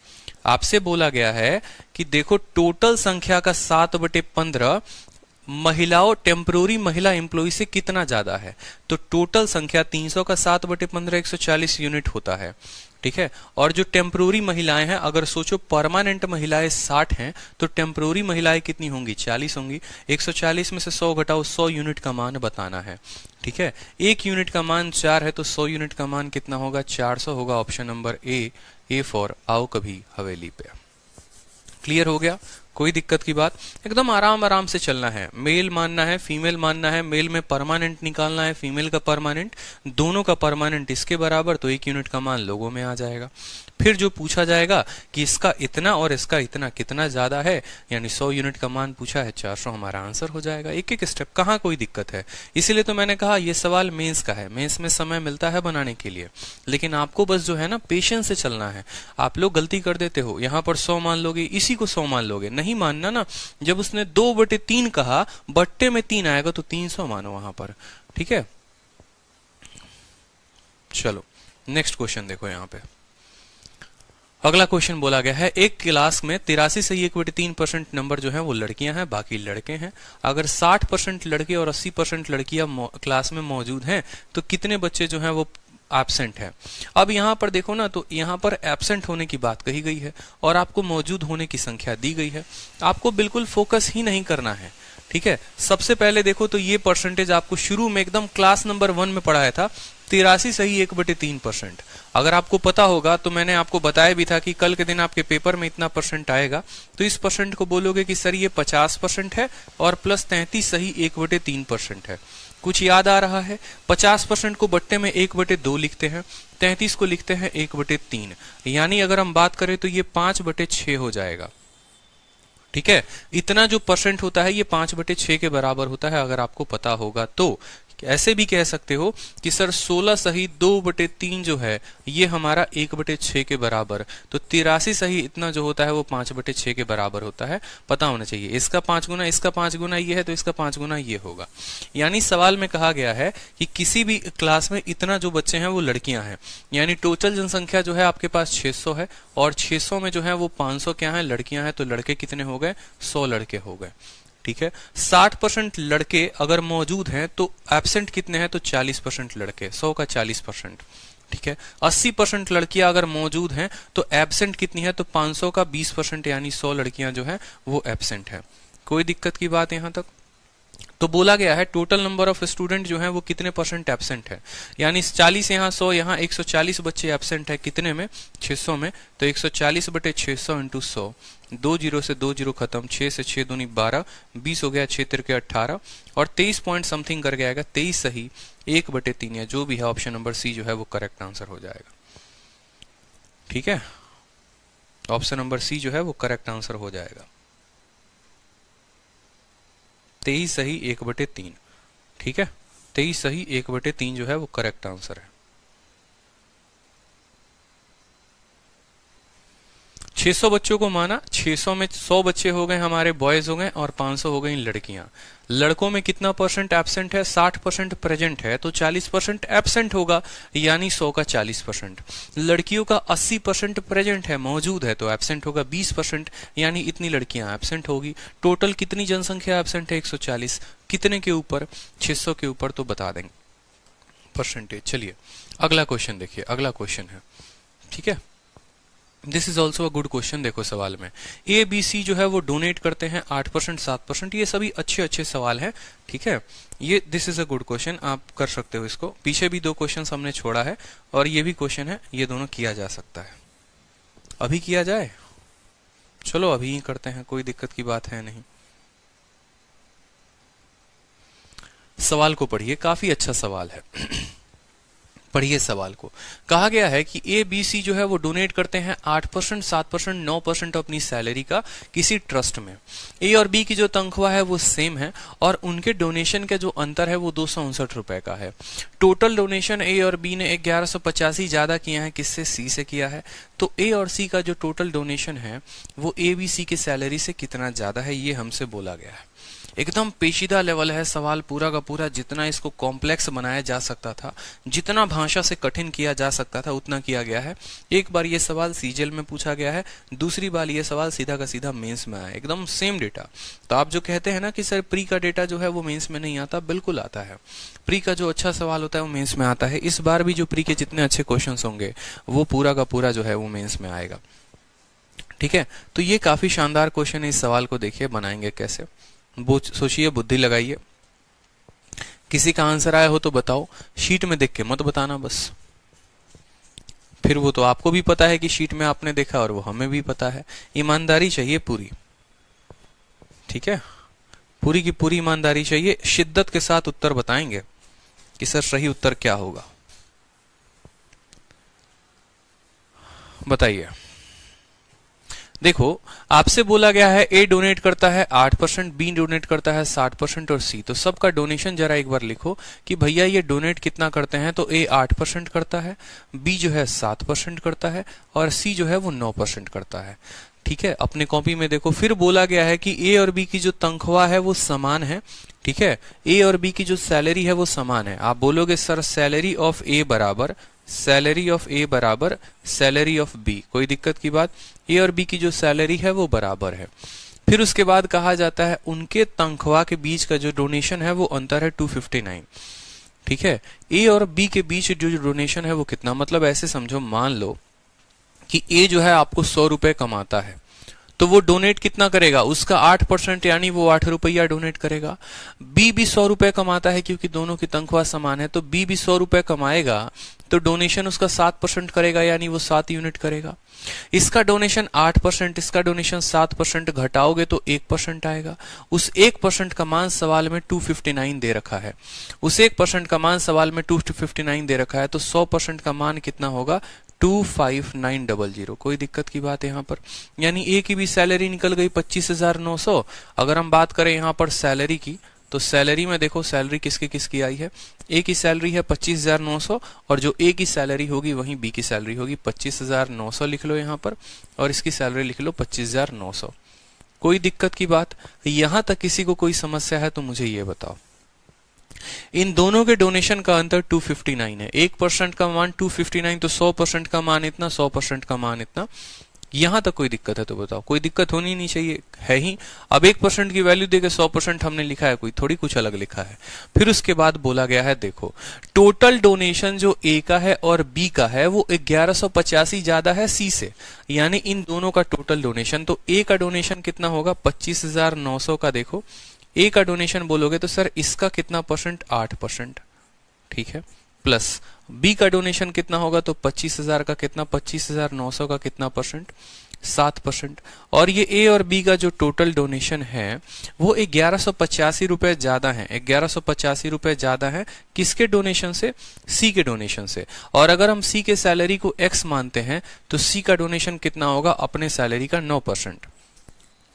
आपसे बोला गया है कि देखो टोटल संख्या का 7/15 महिलाओं टेम्परोरी महिला एम्प्लॉय से कितना ज्यादा है, तो टोटल संख्या 300 का 7/15 140 यूनिट होता है, ठीक है। और जो टेम्परोरी महिलाएं हैं, अगर सोचो परमानेंट महिलाएं 60 हैं तो टेम्परोरी महिलाएं कितनी होंगी, 40 होंगी। 140 में से 100 घटाओ, 100 यूनिट का मान बताना है, ठीक है। 1 यूनिट का मान 4 है, तो 100 यूनिट का मान कितना होगा, 400 होगा। ऑप्शन नंबर ए फॉर आओ कभी हवेली पे। क्लियर हो गया, कोई दिक्कत की बात, एकदम आराम से चलना है। मेल मानना है, फीमेल मानना है, मेल में परमानेंट निकालना है, फीमेल का परमानेंट, दोनों का परमानेंट इसके बराबर, तो 1 यूनिट का मान लोगों में आ जाएगा। फिर जो पूछा जाएगा कि इसका इतना और इसका इतना कितना ज्यादा है, यानी 100 यूनिट का मान पूछा है, 400 हमारा आंसर हो जाएगा। एक एक स्टेप, कहाँ कोई दिक्कत है। इसीलिए तो मैंने कहा ये सवाल मेंस का है, मेंस में समय मिलता है बनाने के लिए, लेकिन आपको बस जो है ना पेशेंस से चलना है। आप लोग गलती कर देते हो, यहाँ पर 100 मान लोगे, इसी को 100 मान लोगे, नहीं मानना ना। जब उसने 2/3 कहा, बट्टे में 3 आएगा तो 300 मानो वहां पर, ठीक है। चलो नेक्स्ट क्वेश्चन देखो यहाँ पे। अगला क्वेश्चन बोला गया है एक क्लास में 83 से 1/3% नंबर जो है वो लड़कियां हैं, बाकी लड़के हैं। अगर 60% लड़के और 80% लड़कियां क्लास में मौजूद हैं तो कितने बच्चे जो हैं वो एब्सेंट है। अब यहाँ पर देखो ना, तो यहाँ पर एब्सेंट होने की बात कही गई है और आपको मौजूद होने की संख्या दी गई है। आपको बिल्कुल फोकस ही नहीं करना है, ठीक है। सबसे पहले देखो तो ये परसेंटेज आपको शुरू में एकदम क्लास नंबर 1 में पढ़ाया था, 83 सही 1/3%। अगर आपको पता होगा तो मैंने आपको बताया भी था कि कल के दिन आपके पेपर में इतना परसेंट आएगा, तो इस परसेंट को बोलोगे कि सर ये 50% है और प्लस 33 सही 1/3% है। कुछ याद आ रहा है? 50% को बट्टे में 1/2 लिखते हैं, 33 को लिखते हैं 1/3, यानी अगर हम बात करें तो ये 5/6 हो जाएगा, ठीक है। इतना जो परसेंट होता है ये 5/6 के बराबर होता है अगर आपको पता होगा तो। ऐसे भी कह सकते हो कि सर 16 सही 2/3 जो है ये हमारा 1/6 के बराबर, तो 83 सही इतना जो होता है वो 5/6 के बराबर होता है, पता होना चाहिए। इसका 5 गुना इसका 5 गुना ये है तो इसका 5 गुना ये होगा। यानी सवाल में कहा गया है कि किसी भी क्लास में इतना जो बच्चे हैं वो लड़कियां हैं, यानी टोटल जनसंख्या जो है आपके पास 600 है और 600 में जो है वो 500 क्या है लड़कियां हैं, तो लड़के कितने हो गए? 100 लड़के हो गए, ठीक है। 60% लड़के अगर मौजूद हैं तो एब्सेंट कितने हैं? तो 40% लड़के, 100 का 40%, ठीक है। 80% लड़कियां अगर मौजूद हैं तो एब्सेंट कितनी है? तो 500 का 20%, यानी 100 लड़कियां जो है वो एब्सेंट है। कोई दिक्कत की बात यहां तक? तो बोला गया है टोटल नंबर ऑफ स्टूडेंट जो है वो कितने परसेंट एब्सेंट है, यानी 40 यहाँ 100 यहाँ 140 बच्चे एब्सेंट है कितने में? 600 में। तो 140/600 इंटू 100, 2 जीरो से 2 जीरो खत्म, 6 से 6 दूनी 12, 20 हो गया, 6 तिरके 18 और 23 पॉइंट समथिंग करके आएगा 23 सही 1/3, या जो भी है ऑप्शन नंबर सी जो है वो करेक्ट आंसर हो जाएगा, ठीक है। ऑप्शन नंबर सी जो है वो करेक्ट आंसर हो जाएगा, 23 सही 1/3, ठीक है। 23 सही 1/3 जो है वो करेक्ट आंसर है। 600 बच्चों को माना, 600 में 100 बच्चे हो गए हमारे बॉयज हो गए और 500 हो गई लड़कियां। लड़कों में कितना परसेंट एब्सेंट है? 60% प्रेजेंट है तो 40% एब्सेंट होगा, यानी 100 का 40%। लड़कियों का 80% प्रेजेंट है, मौजूद है, तो एब्सेंट होगा 20%, यानी इतनी लड़कियां एब्सेंट होगी। टोटल कितनी जनसंख्या एब्सेंट है? 140। कितने के ऊपर? 600 के ऊपर, तो बता देंगे परसेंटेज। चलिए अगला क्वेश्चन देखिए, अगला क्वेश्चन है, ठीक है। This is also a good question. देखो सवाल में ए बी सी जो है वो डोनेट करते हैं 8%, 7%, ये सभी अच्छे अच्छे सवाल हैं, ठीक है। ये this is a good question, आप कर सकते हो इसको। पीछे भी 2 क्वेश्चन हमने छोड़ा है और ये भी क्वेश्चन है, ये दोनों किया जा सकता है। अभी किया जाए? चलो अभी ही करते हैं, कोई दिक्कत की बात है नहीं। सवाल को पढ़िए, काफी अच्छा सवाल है। पढ़िए सवाल को। कहा गया है कि ए बी सी जो है वो डोनेट करते हैं 8%, 7%, 9% अपनी सैलरी का किसी ट्रस्ट में। ए और बी की जो तनख्वाह है वो सेम है और उनके डोनेशन का जो अंतर है वो 259 रुपए का है। टोटल डोनेशन ए और बी ने 1185 ज्यादा किया है, किससे? सी से किया है। तो ए और सी का जो टोटल डोनेशन है वो ए बी सी की सैलरी से कितना ज्यादा है, ये हमसे बोला गया है। एकदम पेचीदा लेवल है सवाल, पूरा का पूरा। जितना इसको कॉम्प्लेक्स बनाया जा सकता था, जितना भाषा से कठिन किया जा सकता था, उतना किया गया है। एक बार ये सवाल सीजीएल में पूछा गया है, दूसरी बार ये सवाल सीधा का सीधा मेंस में आया, एकदम सेम डेटा। तो आप जो कहते हैं ना कि सर प्री का डेटा जो है वो मेंस में नहीं आता, बिल्कुल आता है। प्री का जो अच्छा सवाल होता है वो मेंस में आता है। इस बार भी जो प्री के जितने अच्छे क्वेश्चन होंगे वो पूरा का पूरा जो है वो मेंस में आएगा, ठीक है। तो ये काफी शानदार क्वेश्चन है। इस सवाल को देखिए बनाएंगे कैसे, सोचिए, बुद्धि लगाइए। किसी का आंसर आया हो तो बताओ, शीट में देख के मत बताना बस। फिर वो तो आपको भी पता है कि शीट में आपने देखा और वो हमें भी पता है। ईमानदारी चाहिए पूरी, ठीक है। पूरी की पूरी ईमानदारी चाहिए। शिद्दत के साथ उत्तर बताएंगे कि सर सही उत्तर क्या होगा, बताइए। देखो आपसे बोला गया है ए डोनेट करता है 8%, बी डोनेट करता है 60% और सी। तो सबका डोनेशन जरा एक बार लिखो कि भैया ये डोनेट कितना करते हैं। तो ए 8% करता है, बी जो है 7% करता है और सी जो है वो 9% करता है, ठीक है। अपने कॉपी में देखो, फिर बोला गया है कि ए और बी की जो तनख्वाह है वो समान है, ठीक है। ए और बी की जो सैलरी है वो समान है। आप बोलोगे सर सैलरी ऑफ ए बराबर सैलरी ऑफ ए बराबर सैलरी ऑफ बी। कोई दिक्कत की बात? ए और बी की जो सैलरी है वो बराबर है। फिर उसके बाद कहा जाता है उनके तनख्वाह के बीच का जो डोनेशन है वो अंतर है 259। ठीक है, ए और बी के बीच जो डोनेशन है वो कितना, मतलब ऐसे समझो, मान लो कि ए जो है आपको 100 रुपए कमाता है, तो वो डोनेट कितना करेगा, उसका 8% यानी वो 8 रुपया डोनेट करेगा। बी भी 100 रुपए कमाता है, क्योंकि दोनों की तनख्वाह समान है, तो बी भी 100 रुपए कमाएगा, तो डोनेशन उसका 7% करेगा, यानी वो 7 यूनिट करेगा। इसका डोनेशन 8%, इसका डोनेशन 7%, घटाओगे तो 1% आएगा। उस 1% का मान सवाल में 259 दे रखा है। उस 1% का मान सवाल में 259 दे रखा है, तो 100% का मान कितना होगा, 25900। कोई दिक्कत की बात है यहाँ पर? यानी ए की भी सैलरी निकल गई 25,900। अगर हम बात करें यहाँ पर सैलरी की, तो सैलरी में देखो सैलरी किसकी किसकी आई है, ए की सैलरी है 25,900, और जो ए की सैलरी होगी वहीं बी की सैलरी होगी। 25,900 लिख लो यहाँ पर, और इसकी सैलरी लिख लो 25,900। कोई दिक्कत की बात? यहां तक किसी को कोई समस्या है तो मुझे ये बताओ। इन दोनों के डोनेशन का अंतर 259 है। 1% का मान 259, तो 100% का मान इतना, 100% का मान इतना। यहां तक कोई दिक्कत है तो बताओ? कोई दिक्कत होनी नहीं चाहिए, है ही। अब 1% की वैल्यू देके 100% हमने लिखा है, कोई थोड़ी कुछ अलग लिखा है। फिर उसके बाद बोला गया है, देखो टोटल डोनेशन जो ए का है और बी का है वो 1185 ज्यादा है सी से, यानी इन दोनों का टोटल डोनेशन। तो ए का डोनेशन कितना होगा, 25,900 का। देखो ए का डोनेशन बोलोगे तो सर इसका कितना परसेंट, 8%। ठीक है, प्लस बी का डोनेशन कितना होगा, तो 25,000 का कितना, 25,900 का कितना परसेंट, 7%। और ये ए और बी का जो टोटल डोनेशन है वो 1185 रुपए ज्यादा है। 1185 रुपए ज्यादा है किसके डोनेशन से, सी के डोनेशन से। और अगर हम सी के सैलरी को एक्स मानते हैं तो सी का डोनेशन कितना होगा, अपने सैलरी का 9%।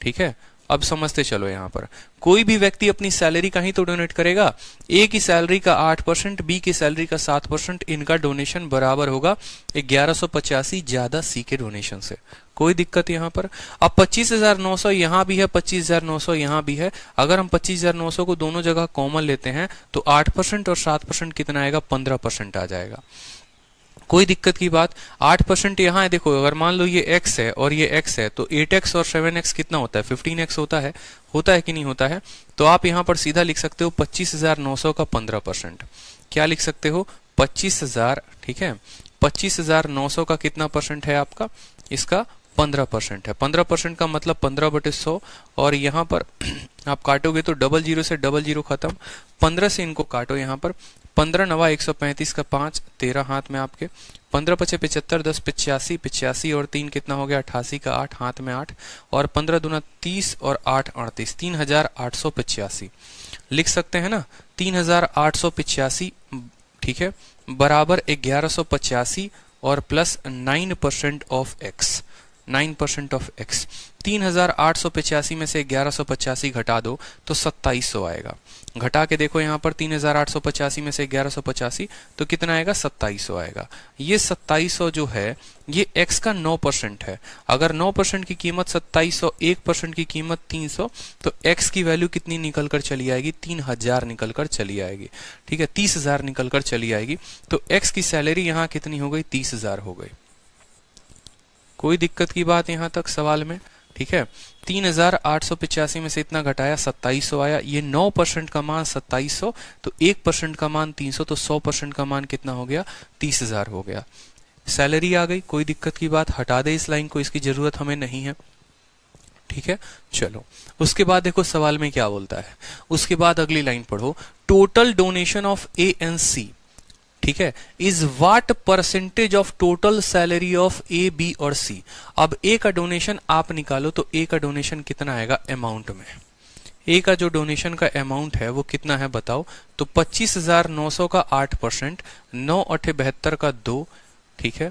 ठीक है, अब समझते चलो। यहां पर कोई भी व्यक्ति अपनी सैलरी का ही तो डोनेट करेगा। ए की सैलरी का 8%, बी की सैलरी का 7%, इनका डोनेशन बराबर होगा 1185 ज्यादा सी के डोनेशन से। कोई दिक्कत यहां पर? अब 25,900 यहां भी है, 25,900 यहां भी है। अगर हम 25,900 को दोनों जगह कॉमन लेते हैं तो 8% और 7% कितना आएगा, 15% आ जाएगा। कोई दिक्कत की बात? 8% यहाँ है। देखो अगर मान लो ये x है और ये x है, तो 8x और 7x कितना होता है, 15x होता है कि नहीं होता है? तो आप यहाँ पर सीधा लिख सकते हो 25,900 का 15%। क्या लिख सकते हो, 25,000। ठीक है, 25,900 का कितना परसेंट है आपका, इसका 15% है। 15% का मतलब 15/100, और यहाँ पर आप काटोगे तो 00 से 00 खत्म, 15 से इनको काटो। यहाँ पर 15 9 135 का 5, 13 हाथ में आपके, 15 5 75, 10 85, 85 और 3 कितना हो गया, 88 का 8, हाथ में 8, और 15 दूना 30 और 8 38, 3,885 लिख सकते हैं ना, 3,885। ठीक है, बराबर 1185 और plus 9% of x, 9% of x. 3,885 में से 1185 घटा दो तो 2700 आएगा। घटा के देखो यहाँ पर 3,885 में से 1185 तो कितना आएगा, 2700 आएगा। ये 2700 जो है ये x का 9% है। अगर 9% की कीमत 2700, 1% की कीमत 300, तो x की वैल्यू कितनी निकल कर चली आएगी, 3000 निकल कर चली आएगी। ठीक है, 30,000 निकल कर चली आएगी। तो x की सैलरी यहाँ कितनी हो गई, 30,000 हो गई। कोई दिक्कत की बात यहाँ तक सवाल में? ठीक है, 3,885 में से इतना घटाया, 2700 आया। ये 9% का मान 2700, तो 1% का मान 300, तो 100% का मान कितना हो गया, 30,000 हो गया। सैलरी आ गई। कोई दिक्कत की बात? हटा दे इस लाइन को, इसकी जरूरत हमें नहीं है। ठीक है, चलो उसके बाद देखो सवाल में क्या बोलता है। उसके बाद अगली लाइन पढ़ो, total donation of A and C, ठीक है, is what percentage of total salary of A, B और सी। अब ए का डोनेशन आप निकालो, तो ए का डोनेशन कितना आएगा अमाउंट में। ए का जो डोनेशन का अमाउंट है वो कितना है बताओ, तो 25,900 का 8%, 9 8 72 का 2। ठीक है,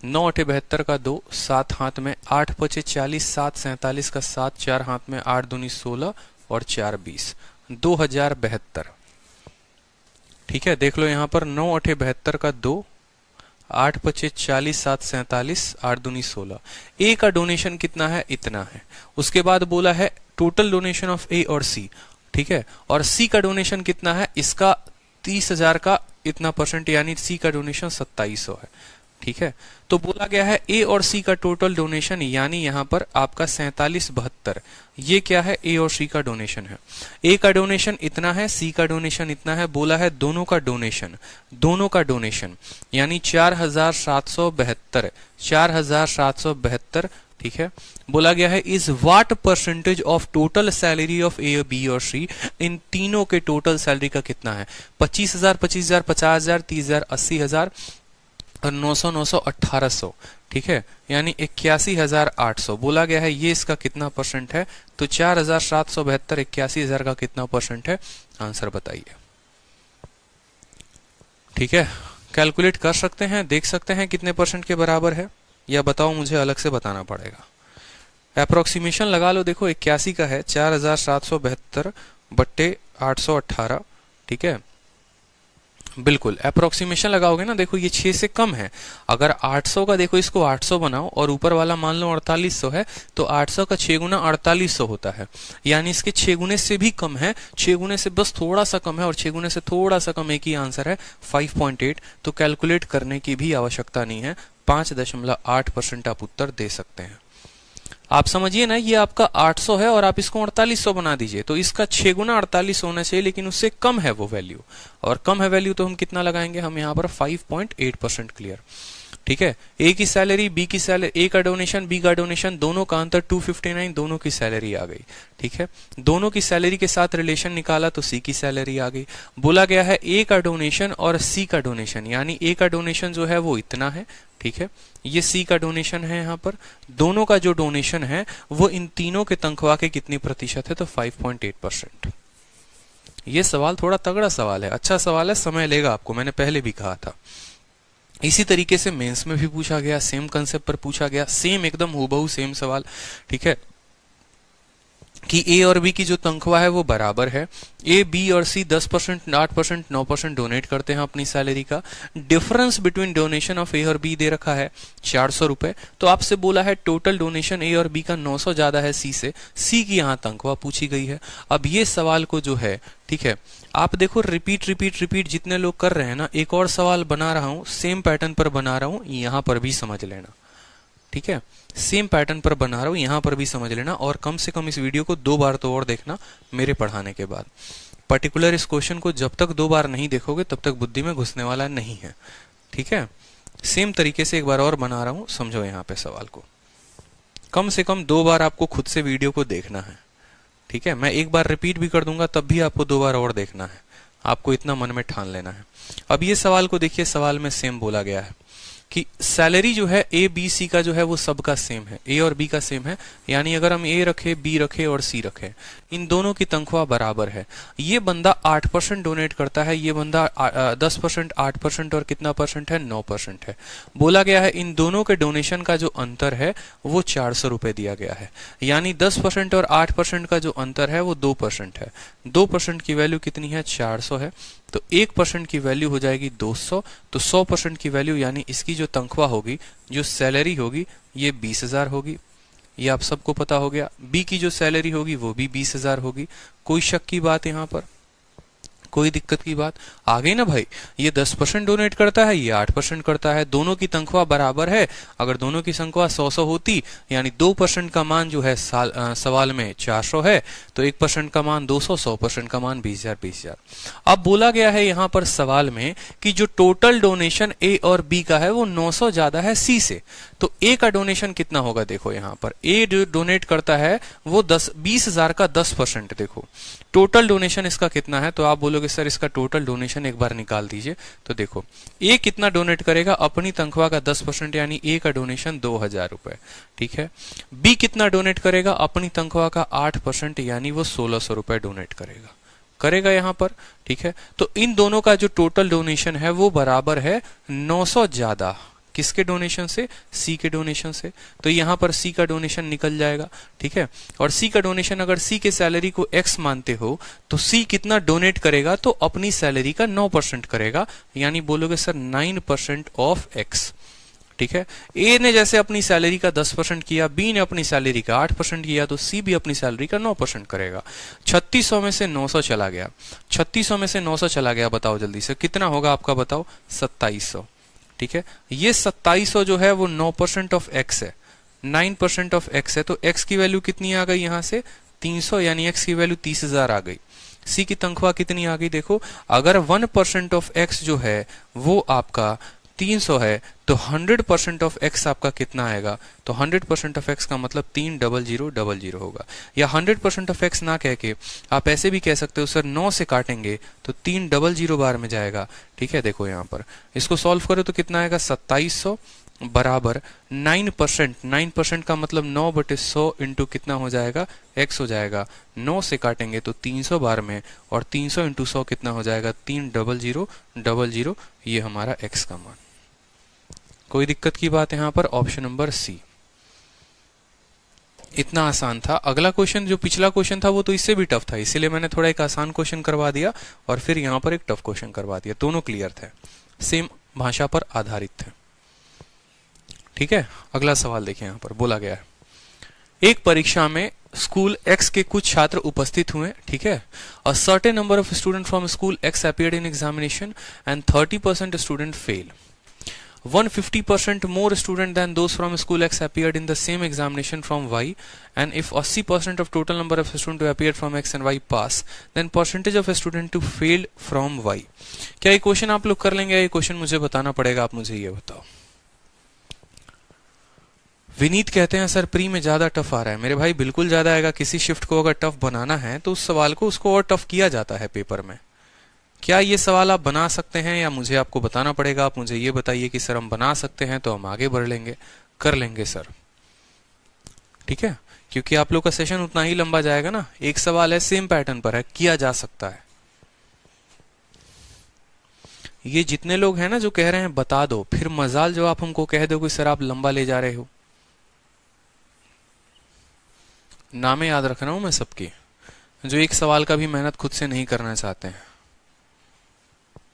9 8 72 का 2, 7 हाथ में, 8 5 40, 7 47 का 7, 4 हाथ में, 8 दूनी 16 और 4 20, 2072। ठीक है, देख लो यहाँ पर 9 8 72 का 2, 8 5 40, 7 47, 8 दूनी 16। ए का डोनेशन कितना है, इतना है। उसके बाद बोला है टोटल डोनेशन ऑफ ए और सी। ठीक है, और सी का डोनेशन कितना है, इसका 30,000 का इतना परसेंट यानी सी का डोनेशन 2700 है। ठीक है, तो बोला गया है ए और सी का टोटल डोनेशन यानी यहाँ पर आपका 4772, ये क्या है, ए और सी का डोनेशन है। ए का डोनेशन इतना है, सी का डोनेशन इतना है, बोला है दोनों का डोनेशन यानी 4772, 4772। ठीक है, बोला गया है is what percentage of total salary of A, B और सी, इन तीनों के टोटल सैलरी का कितना है, 25,000, 25,000, 50,000, 30,000, 80,000 और 900, 900, 1800। ठीक है, यानी 81,800 बोला गया है, ये इसका कितना परसेंट है, तो 4772 81,000 का कितना परसेंट है, आंसर बताइए। ठीक है, कैलकुलेट कर सकते हैं, देख सकते हैं कितने परसेंट के बराबर है, या बताओ मुझे अलग से बताना पड़ेगा। अप्रोक्सीमेशन लगा लो, देखो 81 का है, 4772 बट्टे 818। ठीक है, बिल्कुल अप्रोक्सीमेशन लगाओगे ना, देखो ये 6 से कम है। अगर 800 का देखो इसको 800 बनाओ और ऊपर वाला मान लो 4800 है, तो 800 का 6 गुना 4800 होता है, यानी इसके 6 गुने से भी कम है, 6 गुने से बस थोड़ा सा कम है और 6 गुने से थोड़ा सा कम, एक ही आंसर है 5.8। तो कैलकुलेट करने की भी आवश्यकता नहीं है, 5.8% आप उत्तर दे सकते हैं। आप समझिए ना, ये आपका 800 है और आप इसको 4800 बना दीजिए, तो इसका 6 गुना 48 होना चाहिए, लेकिन उससे कम है वो वैल्यू, और कम है वैल्यू तो हम कितना लगाएंगे, हम यहाँ पर 5.8%। क्लियर। ठीक है, ए की सैलरी, बी की सैलरी, ए का डोनेशन, बी का डोनेशन, दोनों का अंतर 259, दोनों की सैलरी आ गई। ठीक है, दोनों की सैलरी के साथ रिलेशन निकाला तो सी की सैलरी आ गई। बोला गया है ए का डोनेशन और सी का डोनेशन, यानी ए का डोनेशन जो है वो इतना है। ठीक है, ये सी का डोनेशन है, यहाँ पर दोनों का जो डोनेशन है वो इन तीनों के तनख्वाह के कितनी प्रतिशत है, तो 5.8%। ये सवाल थोड़ा तगड़ा सवाल है, अच्छा सवाल है, समय लेगा आपको, मैंने पहले भी कहा था। इसी तरीके से मेंस में भी पूछा गया, सेम कंसेप्ट पर पूछा गया, सेम एकदम हूबहू सेम सवाल। ठीक है, कि ए और बी की जो तनख्वाह है वो बराबर है। ए, बी और सी 10%, 8%, 9% डोनेट करते हैं अपनी सैलरी का। डिफरेंस बिटवीन डोनेशन ऑफ ए और बी दे रखा है 400 रुपए। तो आपसे बोला है टोटल डोनेशन ए और बी का 900 ज्यादा है सी से, सी की यहाँ तनख्वाह पूछी गई है। अब ये सवाल को जो है, ठीक है, आप देखो रिपीट जितने लोग कर रहे हैं ना, एक और सवाल बना रहा हूं, सेम पैटर्न पर बना रहा हूं, यहां पर भी समझ लेना। ठीक है, सेम पैटर्न पर बना रहा हूं, यहां पर भी समझ लेना, और कम से कम इस वीडियो को 2 बार तो और देखना मेरे पढ़ाने के बाद। पर्टिकुलर इस क्वेश्चन को जब तक 2 बार नहीं देखोगे तब तक बुद्धि में घुसने वाला नहीं है। ठीक है, सेम तरीके से एक बार और बना रहा हूं, समझो यहां पे सवाल को। कम से कम 2 बार आपको खुद से वीडियो को देखना है। ठीक है, मैं एक बार रिपीट भी कर दूंगा तब भी आपको 2 बार और देखना है, आपको इतना मन में ठान लेना है। अब ये सवाल को देखिए, सवाल में सेम बोला गया है कि सैलरी जो है ए बी सी का जो है वो सबका सेम है, ए और बी का सेम है, यानी अगर हम ए रखे, बी रखे और सी रखे, इन दोनों की तनख्वाह बराबर है। ये बंदा 8% डोनेट करता है, ये बंदा 10%, 8% और कितना परसेंट है, 9% है। बोला गया है इन दोनों के डोनेशन का जो अंतर है वो 400 रुपए दिया गया है, यानी 10% और 8% का जो अंतर है वो 2% है। 2% की वैल्यू कितनी है, 400 है, तो 1% की वैल्यू हो जाएगी 200, तो 100% की वैल्यू यानी इसकी जो तनख्वाह होगी, जो सैलरी होगी, ये 20,000 होगी। ये आप सबको पता हो गया। बी की जो सैलरी होगी वो भी 20,000 होगी। कोई शक की बात यहाँ पर, कोई दिक्कत की बात आ गई ना भाई? ये 10% डोनेट करता है, ये 8% करता है, दोनों की तनख्वाह बराबर है। अगर दोनों की तनख्वाह 100 होती, यानी 2% का मान जो है सवाल में 400 है, तो 1% का मान 200, 100% का मान 20,000, 20,000। अब बोला गया है यहाँ पर सवाल में कि जो टोटल डोनेशन ए और बी का है वो 900 ज्यादा है सी से, तो ए का डोनेशन कितना होगा? देखो यहाँ पर ए जो डोनेट करता है वो 20,000 का 10%। देखो टोटल डोनेशन इसका कितना है, तो आप बोलोगे सर इसका टोटल डोनेशन एक बार निकाल दीजिए। तो देखो ए कितना डोनेट करेगा, अपनी तनख्वाह का 10%, यानी ए का डोनेशन 2,000 रुपए। ठीक है, बी कितना डोनेट करेगा, अपनी तनख्वाह का 8%, यानी वो 1,600 रुपए डोनेट करेगा यहाँ पर। ठीक है, तो इन दोनों का जो टोटल डोनेशन है वो बराबर है 900 ज्यादा किसके डोनेशन से? सी के डोनेशन से। तो यहां पर सी का डोनेशन निकल जाएगा। ठीक है, और सी का डोनेशन अगर सी के सैलरी को एक्स मानते हो तो सी कितना डोनेट करेगा? तो अपनी सैलरी का 9% करेगा, यानी बोलोगे सर 9% ऑफ एक्स। ठीक है। ए ने जैसे अपनी सैलरी का 10% किया, बी ने अपनी सैलरी का 8% किया, तो सी भी अपनी सैलरी का 9% करेगा। 3600 में से 900 चला गया, 3600 में से 900 चला गया, बताओ जल्दी से कितना होगा आपका, बताओ 2700। ठीक है, ये 2700 जो है वो 9% ऑफ एक्स है, 9% ऑफ एक्स है, तो एक्स की वैल्यू कितनी आ गई यहां से 300, यानी एक्स की वैल्यू 30,000 आ गई। सी की तनख्वाह कितनी आ गई, देखो अगर 1% ऑफ एक्स जो है वो आपका 300 है, तो 100% ऑफ एक्स आपका कितना आएगा, तो 100% ऑफ एक्स का मतलब 30000 होगा। या 100% ऑफ एक्स ना कह के आप ऐसे भी कह सकते हो सर 9 से काटेंगे तो 300 बार में जाएगा। ठीक है, देखो यहाँ पर इसको सॉल्व करो तो कितना आएगा 2700 बराबर 9%, 9% का मतलब 9/100 इंटू कितना हो जाएगा, x हो जाएगा। 9 से काटेंगे तो 300 बार में, और 300 इंटू 100 कितना हो जाएगा 30000, ये हमारा x का मान। कोई दिक्कत की बात यहाँ पर, ऑप्शन नंबर सी। इतना आसान था। अगला क्वेश्चन जो पिछला क्वेश्चन था वो तो इससे भी टफ था, इसीलिए मैंने थोड़ा एक आसान क्वेश्चन करवा दिया और फिर यहाँ पर एक टफ क्वेश्चन करवा दिया। दोनों क्लियर थे, सेम भाषा पर आधारित थे। ठीक है, अगला सवाल देखिए, यहाँ पर बोला गया है एक परीक्षा में स्कूल एक्स के कुछ छात्र उपस्थित हुए। ठीक है, a certain number of student from school x appeared in examination and 30% student fail. 150% more student than those from school X appeared in the same examination from Y, and if 80% of total number of students who appeared from X and Y pass, then percentage of student to failed from Y। क्या ये question आप लोग कर लेंगे? ये question मुझे बताना पड़ेगा, आप मुझे ये बताओ। विनीत कहते हैं सर प्री में ज्यादा टफ आ रहा है। मेरे भाई बिल्कुल ज्यादा आएगा। किसी शिफ्ट को अगर टफ बनाना है तो उस सवाल को उसको और टफ किया जाता है पेपर में। क्या ये सवाल आप बना सकते हैं या मुझे आपको बताना पड़ेगा? आप मुझे ये बताइए कि सर हम बना सकते हैं तो हम आगे बढ़ लेंगे, कर लेंगे सर। ठीक है, क्योंकि आप लोग का सेशन उतना ही लंबा जाएगा ना। एक सवाल है, सेम पैटर्न पर है, किया जा सकता है। ये जितने लोग हैं ना जो कह रहे हैं बता दो, फिर मजाल जो आप हमको कह दो कि सर आप लंबा ले जा रहे हो। नामे याद रख रहा हूं मैं सबकी, जो एक सवाल का भी मेहनत खुद से नहीं करना चाहते हैं।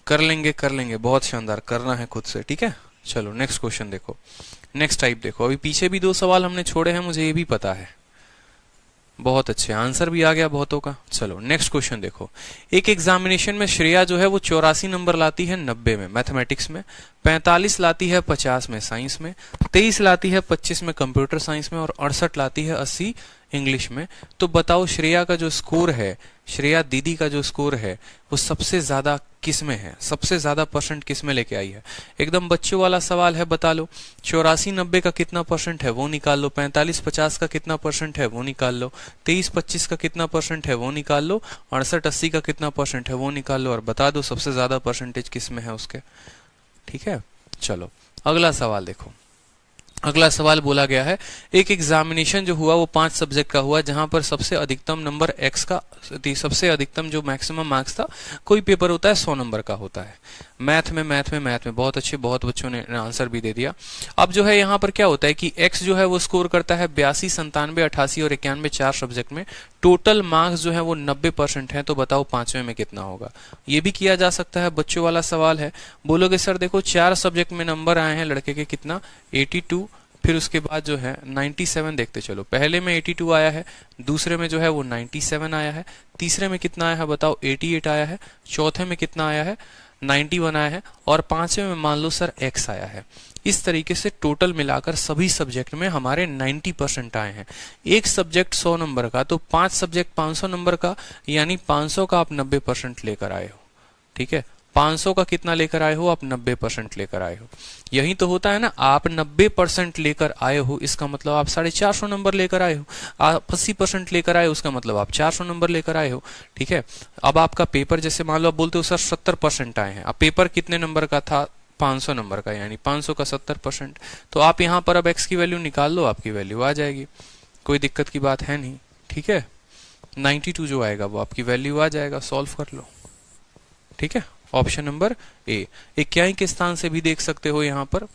कर लेंगे, कर लेंगे, बहुत शानदार, करना है खुद से। ठीक है, चलो नेक्स्ट क्वेश्चन देखो, नेक्स्ट टाइप देखो। अभी पीछे भी 2 सवाल हमने छोड़े हैं, मुझे ये भी पता है। बहुत अच्छे, आंसर भी आ गया बहुतों का। चलो नेक्स्ट क्वेश्चन देखो। एक एग्जामिनेशन में श्रेया जो है वो 84 नंबर लाती है 90 में मैथमेटिक्स में, 45 लाती है 50 में साइंस में, 23 लाती है 25 में कंप्यूटर साइंस में, और 68 लाती है 80 इंग्लिश में। तो बताओ श्रेया का जो स्कोर है, श्रेया दीदी का जो स्कोर है वो सबसे ज्यादा किस में है, सबसे ज्यादा परसेंट किस में लेके आई है? एकदम बच्चों वाला सवाल है, बता लो। 84-90 का कितना परसेंट है वो निकाल लो, 45-50 का कितना परसेंट है वो निकाल लो, 23-25 का कितना परसेंट है वो निकाल लो, 68-80 का कितना परसेंट है वो निकाल लो, और बता दो सबसे ज्यादा परसेंटेज किस में है उसके। ठीक है, चलो अगला सवाल देखो। अगला सवाल बोला गया है एक एग्जामिनेशन जो हुआ वो 5 सब्जेक्ट का हुआ, जहां पर सबसे अधिकतम नंबर एक्स का, सबसे अधिकतम जो मैक्सिमम मार्क्स था, कोई पेपर होता है 100 नंबर का होता है। मैथ में बहुत अच्छे, बहुत बच्चों ने आंसर भी दे दिया। अब जो है यहाँ पर क्या होता है कि एक्स जो है वो स्कोर करता है 82, 97, 88 और 91 4 सब्जेक्ट में। टोटल मार्क्स जो है वो 90% है, तो बताओ 5वें में कितना होगा? ये भी किया जा सकता है, बच्चों वाला सवाल है। बोलोगे सर देखो 4 सब्जेक्ट में नंबर आए हैं लड़के के कितना, 82, फिर उसके बाद जो है 97 देखते चलो। पहले में 82 आया है, दूसरे में जो है वो 97 आया है, तीसरे में कितना आया है बताओ 88 आया है, चौथे में कितना आया है 91 आया है, और 5वें में मान लो सर x आया है। इस तरीके से टोटल मिलाकर सभी सब्जेक्ट में हमारे 90% आए हैं। एक सब्जेक्ट 100 नंबर का, तो 5 सब्जेक्ट 500 नंबर का, यानी 500 का आप 90% लेकर आए हो। ठीक है, 500 का कितना लेकर आए हो आप? 90% लेकर आए हो। यही तो होता है ना, आप 90% लेकर आए हो, इसका मतलब आप 450 नंबर लेकर आए हो। आप 80% लेकर आए हो, उसका मतलब आप 400 नंबर लेकर आए हो। ठीक है, अब आपका पेपर जैसे मान लो आप बोलते हो सर 70% आए हैं। अब पेपर कितने नंबर का था? 500 नंबर का, यानी 500 का 70%। तो आप यहाँ पर अब x की वैल्यू निकाल लो, आपकी वैल्यू आ जाएगी। कोई दिक्कत की बात है नहीं। ठीक है, 92 जो आएगा वो आपकी वैल्यू आ जाएगा, सॉल्व कर लो। ठीक है, ऑप्शन नंबर ए। इक्याई के स्थान से भी देख सकते हो यहाँ पर।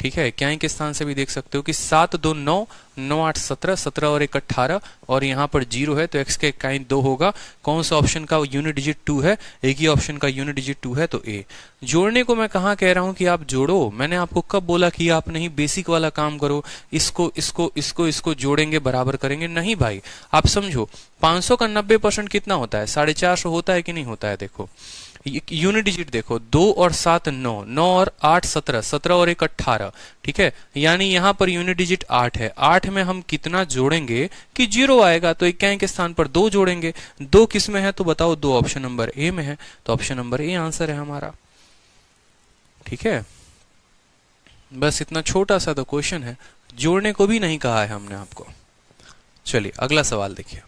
ठीक है, इक्याई के स्थान से भी देख सकते हो कि 7, 2, 9, 9 8 17, 17 और 1 18 और यहाँ पर 0 है तो x का काइन 2 होगा। कौन सा ऑप्शन का यूनिट डिजिट 2 है? एक ही ऑप्शन का यूनिट डिजिट 2 है तो ए। जोड़ने को मैं कहाँ कह रहा हूँ कि आप जोड़ो, मैंने आपको कब बोला कि आप नहीं बेसिक वाला काम करो, इसको जोड़ेंगे बराबर करेंगे? नहीं भाई, आप समझो 500 का 90% कितना होता है? 450 होता है कि नहीं होता है? देखो यूनिट डिजिट देखो, 2 और 7 9, 9 और 8 17, 17 और 1 18, ठीक है, यानी यहां पर यूनिट डिजिट 8 है। 8 में हम कितना जोड़ेंगे कि 0 आएगा, तो इक्याई के स्थान पर 2 जोड़ेंगे। 2 किस में है तो बताओ? 2 ऑप्शन नंबर ए में है, तो ऑप्शन नंबर ए आंसर है हमारा। ठीक है, बस इतना छोटा सा तो क्वेश्चन है, जोड़ने को भी नहीं कहा है हमने आपको। चलिए अगला सवाल देखिए।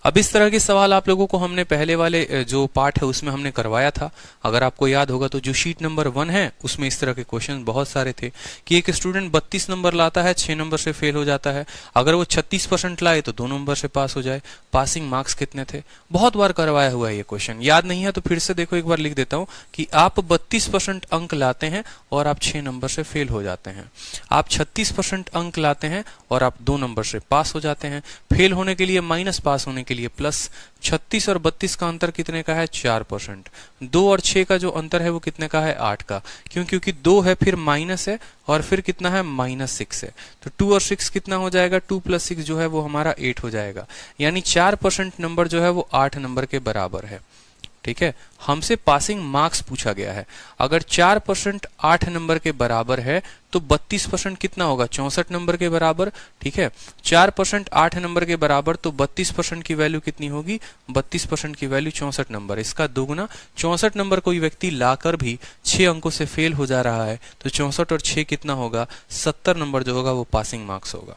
अब इस तरह के सवाल आप लोगों को हमने पहले वाले जो पार्ट है उसमें हमने करवाया था। अगर आपको याद होगा तो जो शीट नंबर 1 है उसमें इस तरह के क्वेश्चन बहुत सारे थे कि एक स्टूडेंट 32 नंबर लाता है, 6 नंबर से फेल हो जाता है। अगर वो 36% लाए तो 2 नंबर से पास हो जाए। पासिंग मार्क्स कितने थे? बहुत बार करवाया हुआ है ये क्वेश्चन। याद नहीं है तो फिर से देखो, एक बार लिख देता हूं कि आप 32% अंक लाते हैं और आप 6 नंबर से फेल हो जाते हैं। आप 36% अंक लाते हैं और आप 2 नंबर से पास हो जाते हैं। फेल होने के लिए माइनस, पास होने के लिए प्लस। 36 और 32 का अंतर कितने का है? 4%। 2 और 6 का जो अंतर है वो कितने का है? 8 का। क्यों? क्योंकि 2 है, फिर माइनस है और फिर कितना है? -6 है। तो 2 और 6 कितना हो जाएगा? 2 + 6 जो है वो हमारा 8 हो जाएगा। यानी 4% नंबर जो है वो 8 नंबर के बराबर है। ठीक है, हमसे पासिंग मार्क्स पूछा गया है। अगर 4% 8 नंबर के बराबर है तो 32% कितना होगा? 64 नंबर के बराबर। ठीक है, 4% 8 नंबर के बराबर तो 32% की वैल्यू कितनी होगी? 32% की वैल्यू 64 नंबर। इसका दोगुना 64 नंबर कोई व्यक्ति लाकर भी 6 अंकों से फेल हो जा रहा है तो 64 और 6 कितना होगा? 70 नंबर जो होगा वो पासिंग मार्क्स होगा।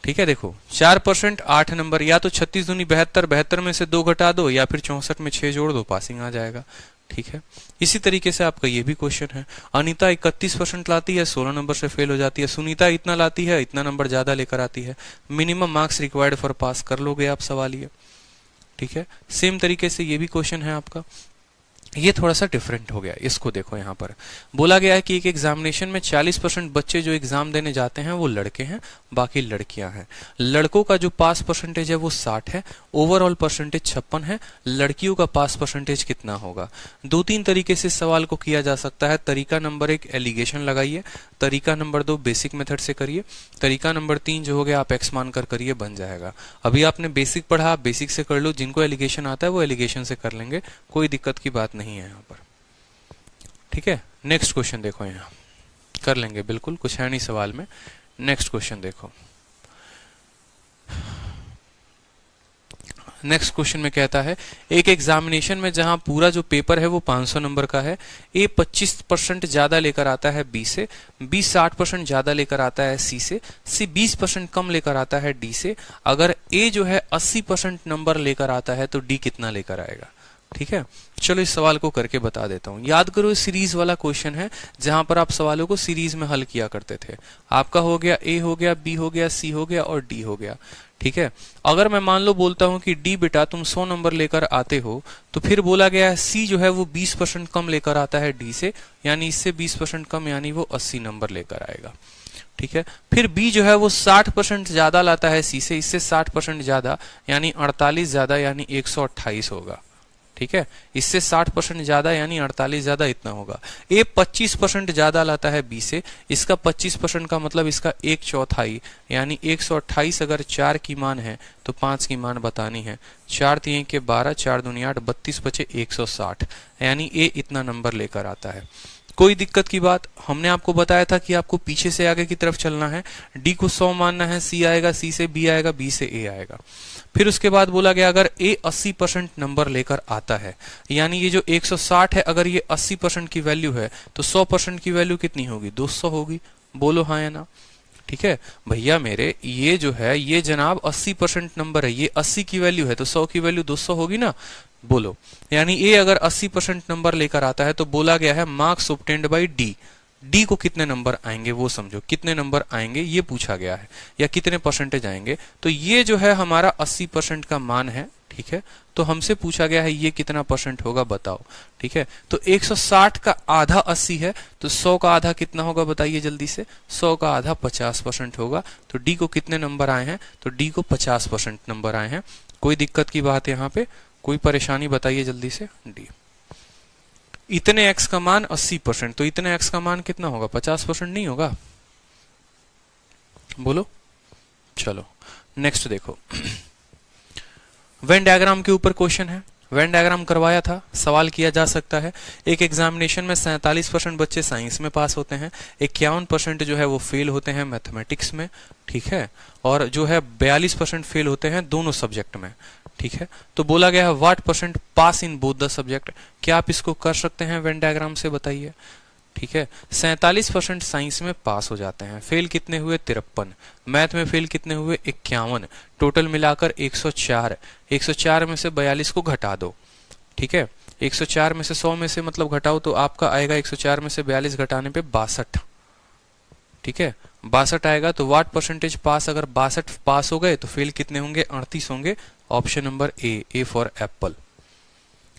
ठीक है, देखो 4% 8 नंबर, या तो 36 दूनी 72, 72 में से 2 घटा दो या फिर 64 में 6 जोड़ दो, पासिंग आ जाएगा। ठीक है, इसी तरीके से आपका ये भी क्वेश्चन है। अनीता 31% लाती है, 16 नंबर से फेल हो जाती है। सुनीता इतना लाती है, इतना नंबर ज्यादा लेकर आती है। मिनिमम मार्क्स रिक्वायर्ड फॉर पास, कर लोगे आप सवाल ये। ठीक है, सेम तरीके से ये भी क्वेश्चन है आपका। ये थोड़ा सा डिफरेंट हो गया। इसको देखो, यहाँ पर बोला गया है कि एक एग्जामिनेशन में 40% बच्चे जो एग्जाम देने जाते हैं वो लड़के हैं, बाकी लड़कियां हैं। लड़कों का जो पास परसेंटेज है वो 60 है, ओवरऑल परसेंटेज 56 है। लड़कियों का पास परसेंटेज कितना होगा? 2-3 तरीके से सवाल को किया जा सकता है। तरीका नंबर 1 एलिगेशन लगाइए, तरीका नंबर 2 बेसिक मेथड से करिए, तरीका नंबर 3 जो हो गया आप एक्स मानकर करिए, बन जाएगा। अभी आपने बेसिक पढ़ा, बेसिक से कर लो। जिनको एलिगेशन आता है वो एलिगेशन से कर लेंगे, कोई दिक्कत की बात नहीं है यहाँ पर। ठीक है, नेक्स्ट क्वेश्चन देखो, यहाँ कर लेंगे बिल्कुल, कुछ है नहीं सवाल में। नेक्स्ट क्वेश्चन देखो। नेक्स्ट क्वेश्चन में कहता है एक एग्जामिनेशन में जहां पूरा जो पेपर है वो 500 नंबर का है, ए 25% ज्यादा लेकर आता है बी से, बी 60% ज्यादा लेकर आता है सी से, सी 20% कम लेकर आता है डी से। अगर ए जो है 80% नंबर लेकर आता है तो डी कितना लेकर आएगा? ठीक है, चलो इस सवाल को करके बता देता हूं। याद करो, सीरीज वाला क्वेश्चन है जहां पर आप सवालों को सीरीज में हल किया करते थे। आपका हो गया ए हो गया, बी हो गया, सी हो गया और डी हो गया। ठीक है, अगर मैं मान लो बोलता हूं कि डी बेटा तुम 100 नंबर लेकर आते हो, तो फिर बोला गया है सी जो है वो 20% कम लेकर आता है डी से, यानी इससे 20% कम, यानी वो 80 नंबर लेकर आएगा। ठीक है, फिर बी जो है वो 60% ज्यादा लाता है सी से, इससे 60% ज्यादा यानी 48 ज्यादा, यानी 128 होगा। ठीक है, इससे 60% ज्यादा यानी 48 ज्यादा, इतना होगा। ए 25% ज्यादा लाता है बी से, इसका 25% का मतलब इसका 1/4 यानी 128। अगर 4 की मान है तो 5 की मान बतानी है। 4 3 के 12, 4 दूनी 8, 32 बचे 160, यानी ए इतना नंबर लेकर आता है। कोई दिक्कत की बात? हमने आपको बताया था कि आपको पीछे से आगे की तरफ चलना है। डी को 100 मानना है, सी आएगा, सी से बी आएगा, बी से ए आएगा। फिर उसके बाद बोला गया अगर ए 80% नंबर लेकर आता है, यानी ये जो 160 है, अगर ये 80% की वैल्यू है तो 100% की वैल्यू कितनी होगी? 200 होगी। बोलो हाँ या ना? ठीक है भैया मेरे, ये जो है ये जनाब 80% नंबर है, ये 80 की वैल्यू है तो 100 की वैल्यू 200 होगी ना। बोलो, यानी ए अगर 80% नंबर लेकर आता है तो बोला गया है marks obtained by D, D को कितने नंबर आएंगे वो समझो, कितने नंबर आएंगे ये पूछा गया है, या कितने परसेंटेज आएंगे। तो ये जो है हमारा 80% का मान है, ठीक है। तो हमसे पूछा गया है ये कितना परसेंट होगा बताओ, ठीक है। तो 160 का आधा 80 है, तो 100 का आधा कितना होगा बताइए जल्दी से। 100 का आधा 50% होगा। तो डी को कितने नंबर आए हैं, तो डी को 50% नंबर आए हैं। कोई दिक्कत की बात है यहाँ पे, कोई परेशानी बताइए जल्दी से। डी इतने x का मान 80%, तो इतने x का मान कितना होगा, 50% नहीं होगा, बोलो। चलो नेक्स्ट देखो, वेन डायग्राम के ऊपर क्वेश्चन है। वेन डायग्राम करवाया था, सवाल किया जा सकता है। एक एग्जामिनेशन में 47% बच्चे साइंस में पास होते हैं, 51% जो है वो फेल होते हैं मैथमेटिक्स में, ठीक है, और जो है 42% फेल होते हैं दोनों सब्जेक्ट में, ठीक है। तो बोला गया है what percent pass in both the subject. क्या आप इसको कर सकते हैं वेन डायग्राम से बताइए, ठीक है। 47% साइंस में पास हो जाते हैं, फेल कितने हुए 53, मैथ में फेल कितने हुए 51, टोटल मिलाकर 104। 104 में से 42 को घटा दो, ठीक है। 104 में से 100 में से मतलब घटाओ तो आपका आएगा 104 में से 42 घटाने पे 62, ठीक है, 62 आएगा। तो व्हाट परसेंटेज पास, अगर 62 पास हो गए तो फेल कितने होंगे, 38 होंगे। Option number A for Apple.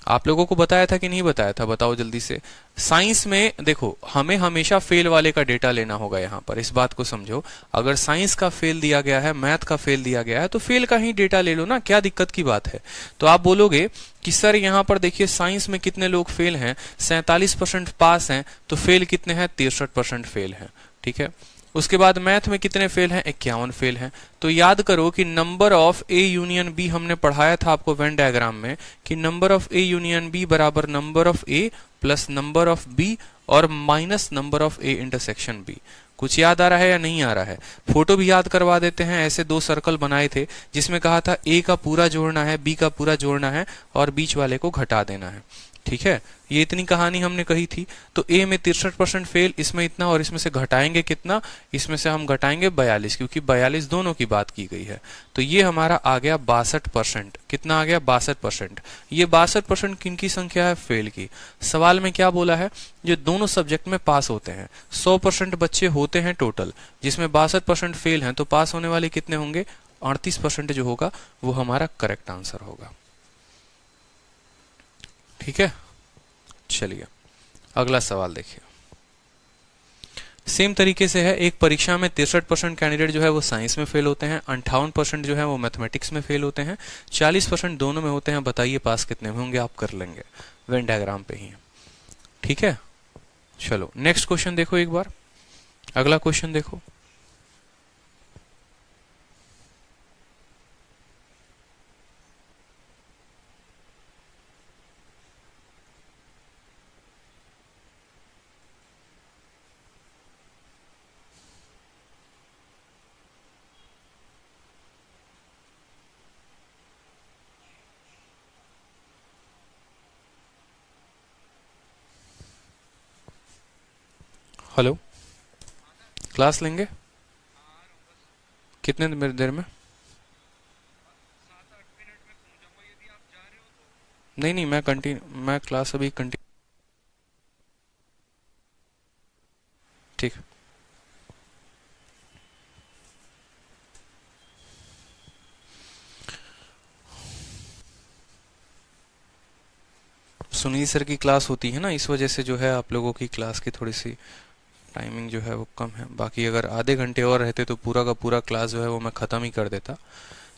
आप लोगों को बताया था कि नहीं बताया था, बताओ जल्दी से। साइंस में देखो हमें हमेशा फेल वाले का डेटा लेना होगा, यहाँ पर इस बात को समझो। अगर साइंस का फेल दिया गया है, मैथ का फेल दिया गया है, तो फेल का ही डेटा ले लो ना, क्या दिक्कत की बात है। तो आप बोलोगे कि सर यहाँ पर देखिए साइंस में कितने लोग फेल हैं, 47% पास हैं, तो फेल कितने हैं, 63% फेल हैं, ठीक है। उसके बाद मैथ में कितने फेल हैं, 51 फेल हैं। तो याद करो कि number of A union B हमने पढ़ाया था आपको वेन डायग्राम में, कि number of A union B बराबर number of A plus number of B और minus number of A intersection B. कुछ याद आ रहा है या नहीं आ रहा है? फोटो भी याद करवा देते हैं। ऐसे 2 सर्कल बनाए थे जिसमें कहा था ए का पूरा जोड़ना है, बी का पूरा जोड़ना है और बीच वाले को घटा देना है, ठीक है। ये इतनी कहानी हमने कही थी। तो ए में 63% फेल, इसमें इतना, और इसमें से घटाएंगे कितना, इसमें से हम घटाएंगे 42, क्योंकि 42 दोनों की बात की गई है। तो ये हमारा आ गया 62%। कितना आ गया, 62%। ये 62% किनकी संख्या है, फेल की। सवाल में क्या बोला है, जो दोनों सब्जेक्ट में पास होते हैं। 100% बच्चे होते हैं टोटल, जिसमें 62% फेल हैं, तो पास होने वाले कितने होंगे, 38% जो होगा वो हमारा करेक्ट आंसर होगा, ठीक है। चलिए अगला सवाल देखिए। सेम तरीके से है, एक परीक्षा में 63% कैंडिडेट जो है वो साइंस में फेल होते हैं, 58% जो है वो मैथमेटिक्स में फेल होते हैं, 40% दोनों में होते हैं। बताइए पास कितने में होंगे, आप कर लेंगे, वेन डायग्राम पे ही, ठीक है। चलो नेक्स्ट क्वेश्चन देखो एक बार, अगला क्वेश्चन देखो। हेलो, क्लास लेंगे कितने देर में? नहीं, मैं क्लास अभी कंटिन्यू, ठीक। सुनील सर की क्लास होती है ना, इस वजह से जो है आप लोगों की क्लास की थोड़ी सी टाइमिंग जो है वो कम है। बाकी अगर आधे घंटे और रहते तो पूरा का पूरा क्लास जो है वो मैं खत्म ही कर देता।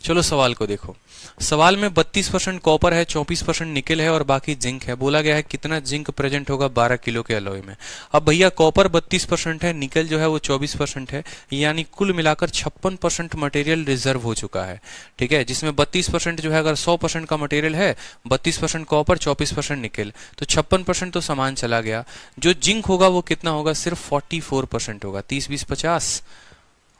चलो सवाल को देखो। सवाल में 32% कॉपर है, 24% निकल है और बाकी जिंक है। बोला गया है कितना जिंक प्रेजेंट होगा 12 किलो के अलॉय में। अब भैया कॉपर 32% है, निकल जो है वो 24% है, यानी कुल मिलाकर 56% मटेरियल रिजर्व हो चुका है, ठीक है। जिसमें 32% जो है, अगर 100% का मटेरियल है, 32% कॉपर 24% निकल, तो 56% तो सामान चला गया। जो जिंक होगा वो कितना होगा, सिर्फ 44% होगा। 30 20 50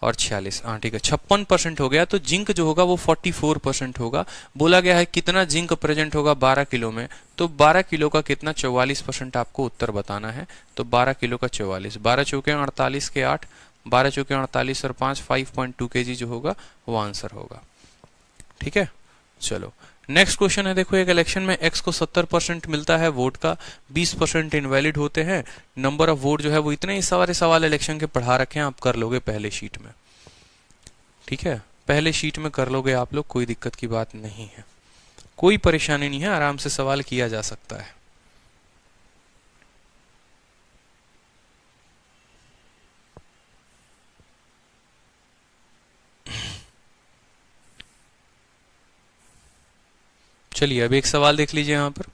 और 46, हाँ ठीक है, 56% हो गया। तो जिंक जो होगा वो 44% होगा। बोला गया है कितना जिंक प्रेजेंट होगा 12 किलो में, तो 12 किलो का कितना, 44% आपको उत्तर बताना है। तो 12 किलो का 44, 12 चौके 48 के 8, 12 चौके 48 और 5, 5.2 kg जो होगा वो आंसर होगा, ठीक है। चलो नेक्स्ट क्वेश्चन है, देखो एक इलेक्शन में एक्स को 70% मिलता है वोट का, 20% इनवैलिड होते हैं, नंबर ऑफ वोट जो है वो इतने। ही सारे सवाल इलेक्शन के पढ़ा रखे हैं, आप कर लोगे पहले शीट में, ठीक है, पहले शीट में कर लोगे आप लोग, कोई दिक्कत की बात नहीं है, कोई परेशानी नहीं है, आराम से सवाल किया जा सकता है। चलिए अब एक सवाल देख लीजिए यहां पर,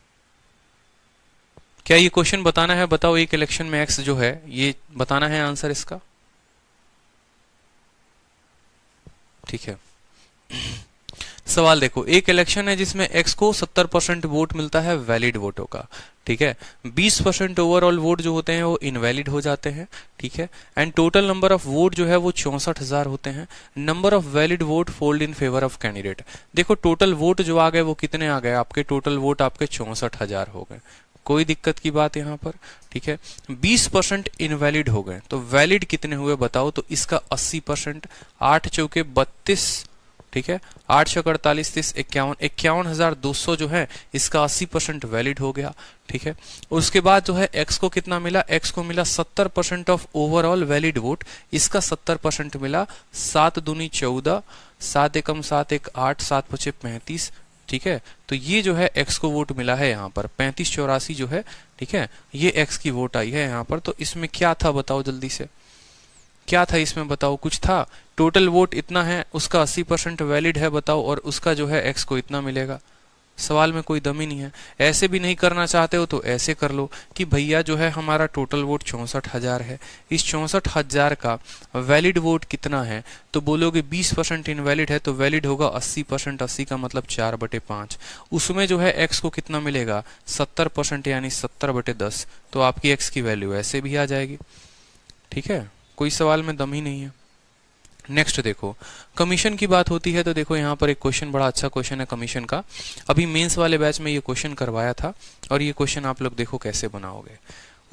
क्या ये क्वेश्चन बताना है, बताओ एक इलेक्शन में एक्स जो है ये बताना है आंसर इसका, ठीक है। सवाल देखो, एक इलेक्शन है जिसमें एक्स को 70% वोट मिलता है वैलिड वोटों का, ठीक है, 20% ओवरऑल वोट जो होते हैं वो इनवैलिड हो जाते हैं, ठीक है, and total number of vote जो है वो 64,000 होते हैं, number of valid vote fold in favour of candidate. देखो टोटल वोट जो आ गए वो कितने आ गए आपके, टोटल वोट आपके 64,000 हो गए, कोई दिक्कत की बात यहाँ पर, ठीक है। 20% इनवैलिड हो गए, तो वैलिड कितने हुए बताओ, तो इसका 80%, 8 चौके 32, ठीक है, 8 चौक 48 30 51, 51,200 जो है इसका 80% वैलिड हो गया, ठीक है। उसके बाद जो है एक्स को कितना मिला, एक्स को मिला 70% ऑफ ओवरऑल वैलिड वोट, इसका 70% मिला, 7 दूनी 14, 7 एकम 7 एक 8, 7 पचे 35, ठीक है। तो ये जो है एक्स को वोट मिला है यहाँ पर 3584 जो है, ठीक है, ये एक्स की वोट आई है यहाँ पर। तो इसमें क्या था बताओ जल्दी से, क्या था इसमें बताओ, कुछ था, टोटल वोट इतना है, उसका 80% वैलिड है बताओ, और उसका जो है एक्स को इतना मिलेगा। सवाल में कोई दम ही नहीं है। ऐसे भी नहीं करना चाहते हो तो ऐसे कर लो कि भैया जो है हमारा टोटल वोट 64,000 है, इस 64,000 का वैलिड वोट कितना है, तो बोलोगे 20% इनवैलिड है, तो वैलिड होगा 80%, 80 का मतलब 4/5, उसमें जो है एक्स को कितना मिलेगा 70%, यानी 70/10, तो आपकी एक्स की वैल्यू ऐसे भी आ जाएगी, ठीक है, कोई सवाल में दम ही नहीं है। नेक्स्ट देखो, कमीशन की बात होती है तो देखो यहाँ पर एक क्वेश्चन, बड़ा अच्छा क्वेश्चन है कमीशन का, अभी मेंस वाले बैच में ये क्वेश्चन करवाया था, और ये क्वेश्चन आप लोग देखो कैसे बनाओगे।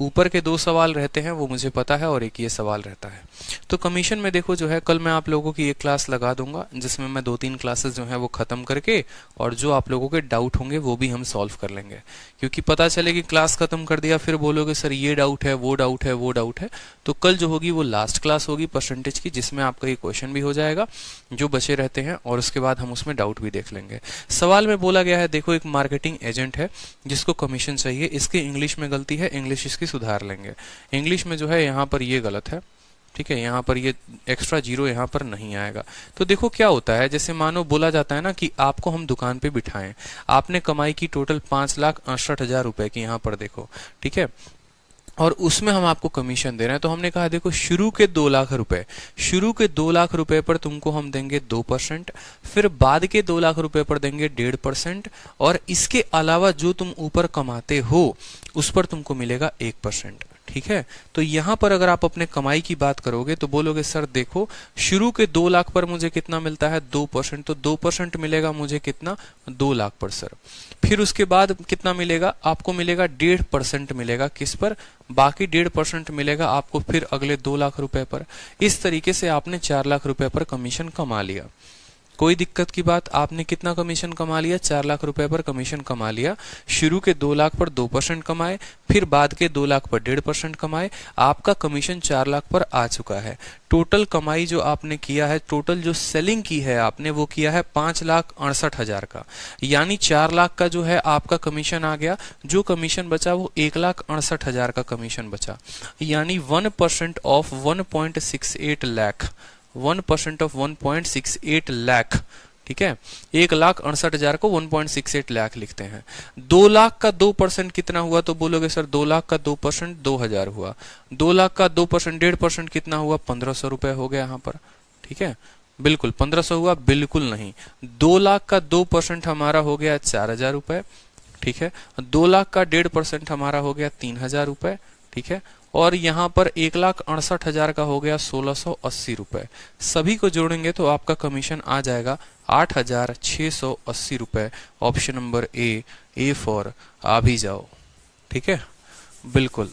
ऊपर के 2 सवाल रहते हैं वो मुझे पता है, और एक ये सवाल रहता है। तो कमीशन में देखो जो है, कल मैं आप लोगों की एक क्लास लगा दूंगा जिसमें मैं 2-3 क्लासेस जो है वो खत्म करके, और जो आप लोगों के डाउट होंगे वो भी हम सॉल्व कर लेंगे, क्योंकि पता चले कि क्लास खत्म कर दिया फिर बोलोगे सर ये डाउट है, वो डाउट है, वो डाउट है। तो कल जो होगी वो लास्ट क्लास होगी परसेंटेज की, जिसमें आपका ये क्वेश्चन भी हो जाएगा जो बचे रहते हैं, और उसके बाद हम उसमें डाउट भी देख लेंगे। सवाल में बोला गया है, देखो एक मार्केटिंग एजेंट है जिसको कमीशन चाहिए, इसके इंग्लिश में गलती है, इंग्लिश इसकी सुधार लेंगे। इंग्लिश में जो है यहाँ पर ये गलत है, ठीक है, यहाँ पर ये एक्स्ट्रा 0 यहाँ पर नहीं आएगा। तो देखो क्या होता है, जैसे मानो बोला जाता है ना कि आपको हम दुकान पे बिठाएं, आपने कमाई की टोटल 5,68,000 रुपए की, यहाँ पर देखो, ठीक है, और उसमें हम आपको कमीशन दे रहे हैं। तो हमने कहा देखो शुरू के 2 लाख रुपए, शुरू के 2 लाख रुपए पर तुमको हम देंगे 2%, फिर बाद के 2 लाख रुपए पर देंगे 1.5%, और इसके अलावा जो तुम ऊपर कमाते हो उस पर तुमको मिलेगा 1%, ठीक है। तो यहां पर अगर आप अपने कमाई की बात करोगे तो बोलोगे सर देखो शुरू के 2 लाख पर मुझे कितना मिलता है 2%, तो 2% मिलेगा मुझे कितना 2 लाख पर सर। फिर उसके बाद कितना मिलेगा आपको, मिलेगा 1.5% मिलेगा किस पर, बाकी 1.5% मिलेगा आपको फिर अगले 2 लाख रुपए पर। इस तरीके से आपने 4 लाख रुपए पर कमीशन कमा लिया। कोई दिक्कत की बात, आपने कितना कमीशन कमा लिया, 4 लाख रुपए पर कमीशन कमा लिया। शुरू के 2 लाख पर 2% कमाए, फिर बाद के 2 लाख पर 1.5% कमाए, आपका कमीशन 4 लाख पर आ चुका है। टोटल कमाई जो आपने किया है, टोटल जो सेलिंग की है आपने वो किया है 5,68,000 का, यानी 4 लाख का जो है आपका कमीशन आ गया। जो कमीशन बचा वो 1,68,000 का कमीशन बचा, यानी 1% ऑफ 1.68 लाख, 1% ऑफ 1.68 लाख, ठीक है, 1,68,000 को 1.68 लाख लिखते हैं। 2 लाख का 2% कितना हुआ, तो बोलोगे सर 2 लाख का 2% 2,000 हुआ, 2 लाख का 2% 1.5% कितना हुआ 1,500 रुपए हो गया यहाँ पर, ठीक है, बिल्कुल 1,500 हुआ, बिल्कुल नहीं। 2 लाख का 2% हमारा हो गया 4,000 रुपए, ठीक है, 2 लाख का 1.5% हमारा हो गया 3,000 रुपए, ठीक है, और यहाँ पर 1,68,000 का हो गया 1,680 रुपए। सभी को जोड़ेंगे तो आपका कमीशन आ जाएगा 8,680 रुपए। ऑप्शन नंबर ए फॉर आ भी जाओ, ठीक है, बिल्कुल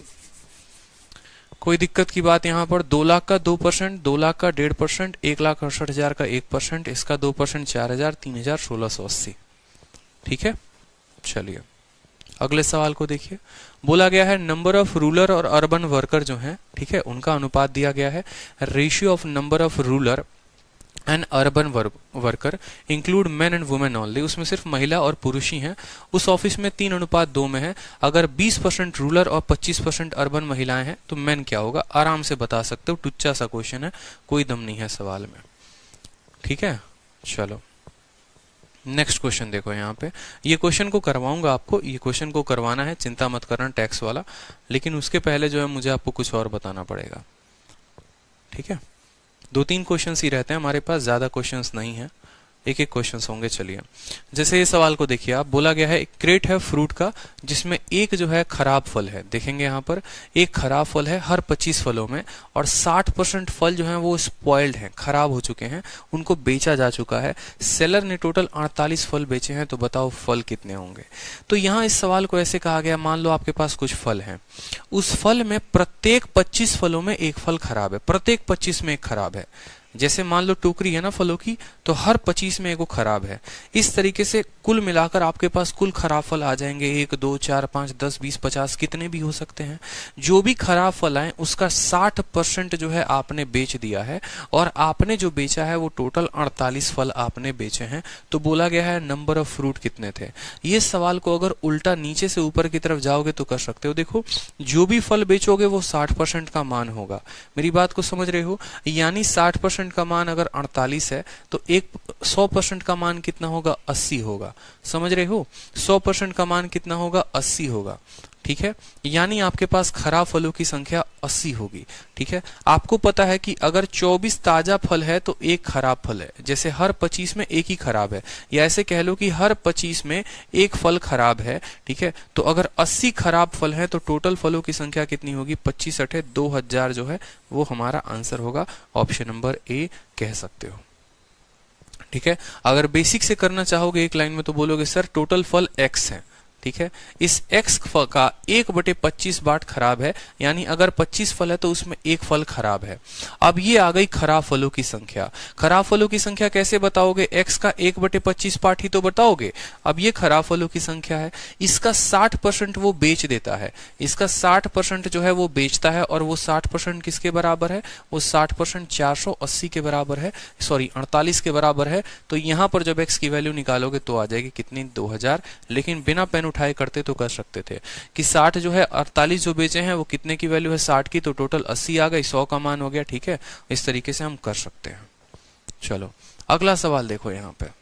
कोई दिक्कत की बात यहाँ पर। 2 लाख का 2%, 2 लाख का 1.5%, 1,68,000 का 1%, इसका 2% 4,000, 3,000, 1,680, ठीक है, चलिए अगले सवाल को देखिए। बोला गया है नंबर ऑफ रूरल और अर्बन वर्कर जो हैं, ठीक है, उनका अनुपात दिया गया है। Ratio of number of rural and urban worker include main and women only, उसमें सिर्फ महिला और पुरुष ही हैं। उस ऑफिस में 3:2 में है। अगर 20% रूरल और 25% अर्बन महिलाएं हैं तो मेन क्या होगा, आराम से बता सकते हो, टुच्चा सा क्वेश्चन है, कोई दम नहीं है सवाल में, ठीक है। चलो नेक्स्ट क्वेश्चन देखो, यहाँ पे ये क्वेश्चन को करवाऊंगा आपको, ये क्वेश्चन को करवाना है, चिंता मत करना, टैक्स वाला, लेकिन उसके पहले जो है मुझे आपको कुछ और बताना पड़ेगा, ठीक है। 2-3 क्वेश्चंस ही रहते हैं हमारे पास, ज्यादा क्वेश्चंस नहीं है, एक एक क्वेश्चंस होंगे। चलिए जैसे ये सवाल को देखिए आप, बोला गया है एक क्रेट है फ्रूट का जिसमें एक जो है खराब फल है। देखेंगे यहाँ पर एक खराब फल है हर 25 फलों में, और 60% फल जो है वो स्पॉइल्ड हैं, खराब हो चुके हैं, उनको बेचा जा चुका है। सेलर ने टोटल 48 फल बेचे हैं, तो बताओ फल कितने होंगे। तो यहाँ इस सवाल को ऐसे कहा गया, मान लो आपके पास कुछ फल है, उस फल में प्रत्येक 25 फलों में एक फल खराब है, प्रत्येक 25 में एक खराब है। जैसे मान लो टोकरी है ना फलों की, तो हर 25 में एक खराब है। इस तरीके से कुल मिलाकर आपके पास कुल खराब फल आ जाएंगे 1, 2, 4, 5, 10, 20, 50, कितने भी हो सकते हैं। जो भी खराब फल आए उसका 60% जो है आपने बेच दिया है, और आपने जो बेचा है वो टोटल 48 फल आपने बेचे हैं। तो बोला गया है नंबर ऑफ फ्रूट कितने थे। ये सवाल को अगर उल्टा नीचे से ऊपर की तरफ जाओगे तो कर सकते हो। देखो जो भी फल बेचोगे वो 60% का मान होगा, मेरी बात को समझ रहे हो, यानी 60% का मान अगर 48 है तो 100% का मान कितना होगा, 80 होगा। समझ रहे हो, 100% का मान कितना होगा, 80 होगा, ठीक है। यानी आपके पास खराब फलों की संख्या 80 होगी, ठीक है। आपको पता है कि अगर 24 ताजा फल है तो एक खराब फल है, जैसे हर 25 में एक ही खराब है, या ऐसे कह लो कि हर 25 में एक फल खराब है, ठीक है। तो अगर 80 खराब फल है तो टोटल फलों की संख्या कितनी होगी, 25 8 2000 जो है वो हमारा आंसर होगा। ऑप्शन नंबर ए कह सकते हो, ठीक है। अगर बेसिक से करना चाहोगे एक लाइन में तो बोलोगे सर टोटल फल x है, ठीक है। इस x का 1/25 बाट खराब है, यानी अगर 25 फल है तो उसमें एक फल खराब है। अब ये आ गई खराब फलों की संख्या। खराब फलों की संख्या कैसे बताओगे, x का 1/25 पार्ट ही तो बताओगे। अब ये खराब फलों की संख्या है, इसका 60% वो बेच देता है, इसका 60% जो है वो बेचता है, और वो 60% किसके बराबर है, वो 60% 480 के बराबर है, सॉरी 48 के बराबर है। तो यहां पर जब x की वैल्यू निकालोगे तो आ जाएगी कितनी, 2000। लेकिन बिना पेन उठाए करते तो कर सकते थे कि 60 जो है 48 जो बेचे हैं वो कितने की वैल्यू है, 60 की, तो टोटल 80 आ गई, 100 का मान हो गया, ठीक है। इस तरीके से हम कर सकते हैं। चलो अगला सवाल देखो, यहाँ पे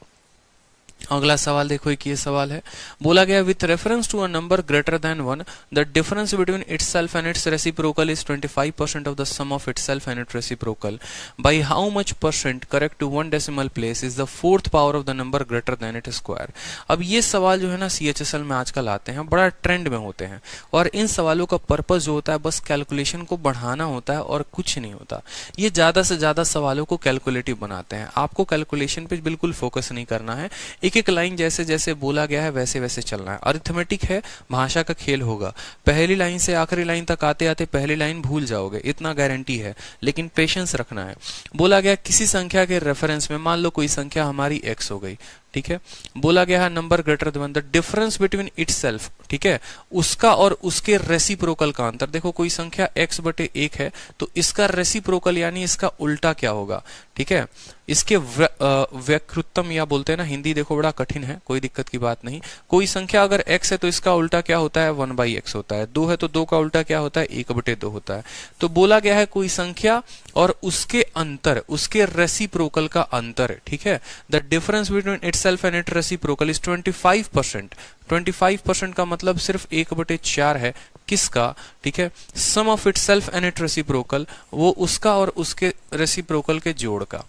अगला सवाल देखो, एक ये सवाल है, बोला गया with reference to a number greater than 1 the difference between itself and its reciprocal is 25% of the sum of itself and its reciprocal by how much percent correct to 1 decimal place is the 4th power of the number greater than it square. अब ये सवाल जो है ना CHSL में आजकल आते हैं, बड़ा ट्रेंड में होते हैं, और इन सवालों का पर्पज जो होता है बस कैलकुलेशन को बढ़ाना होता है और कुछ नहीं होता। ये ज्यादा से ज्यादा सवालों को कैलकुलेटिव बनाते हैं, आपको कैलकुलेशन पे बिल्कुल फोकस नहीं करना है। एक लाइन जैसे जैसे बोला गया है वैसे वैसे चलना है। अरिथमेटिक है, भाषा का खेल होगा, पहली लाइन से आखिरी लाइन तक आते आते पहली लाइन भूल जाओगे, इतना गारंटी है, लेकिन पेशेंस रखना है। बोला गया किसी संख्या के रेफरेंस में, मान लो कोई संख्या हमारी x हो गई, ठीक है। बोला गया है number greater then the difference between itself, ठीक है, उसका और उसके रेसिप्रोकल का अंतर। देखो कोई संख्या x/1 है तो इसका रेसिप्रोकल यानी इसका उल्टा क्या होगा, ठीक है। इसके व्युत्क्रम या बोलते हैं ना, हिंदी देखो बड़ा कठिन है, कोई दिक्कत की बात नहीं। कोई संख्या अगर x है तो इसका उल्टा क्या होता है, 1/x होता है। 2 है तो 2 का उल्टा क्या होता है, 1/2 होता है। तो बोला गया है कोई संख्या और उसके अंतर, उसके रेसिप्रोकल का अंतर, ठीक है। The difference between itself and its reciprocal is 25%। 25% का मतलब सिर्फ 1/4 है, किसका, ठीक है, sum of itself and its reciprocal, वो उसका और उसके रेसिप्रोकल के जोड़ का,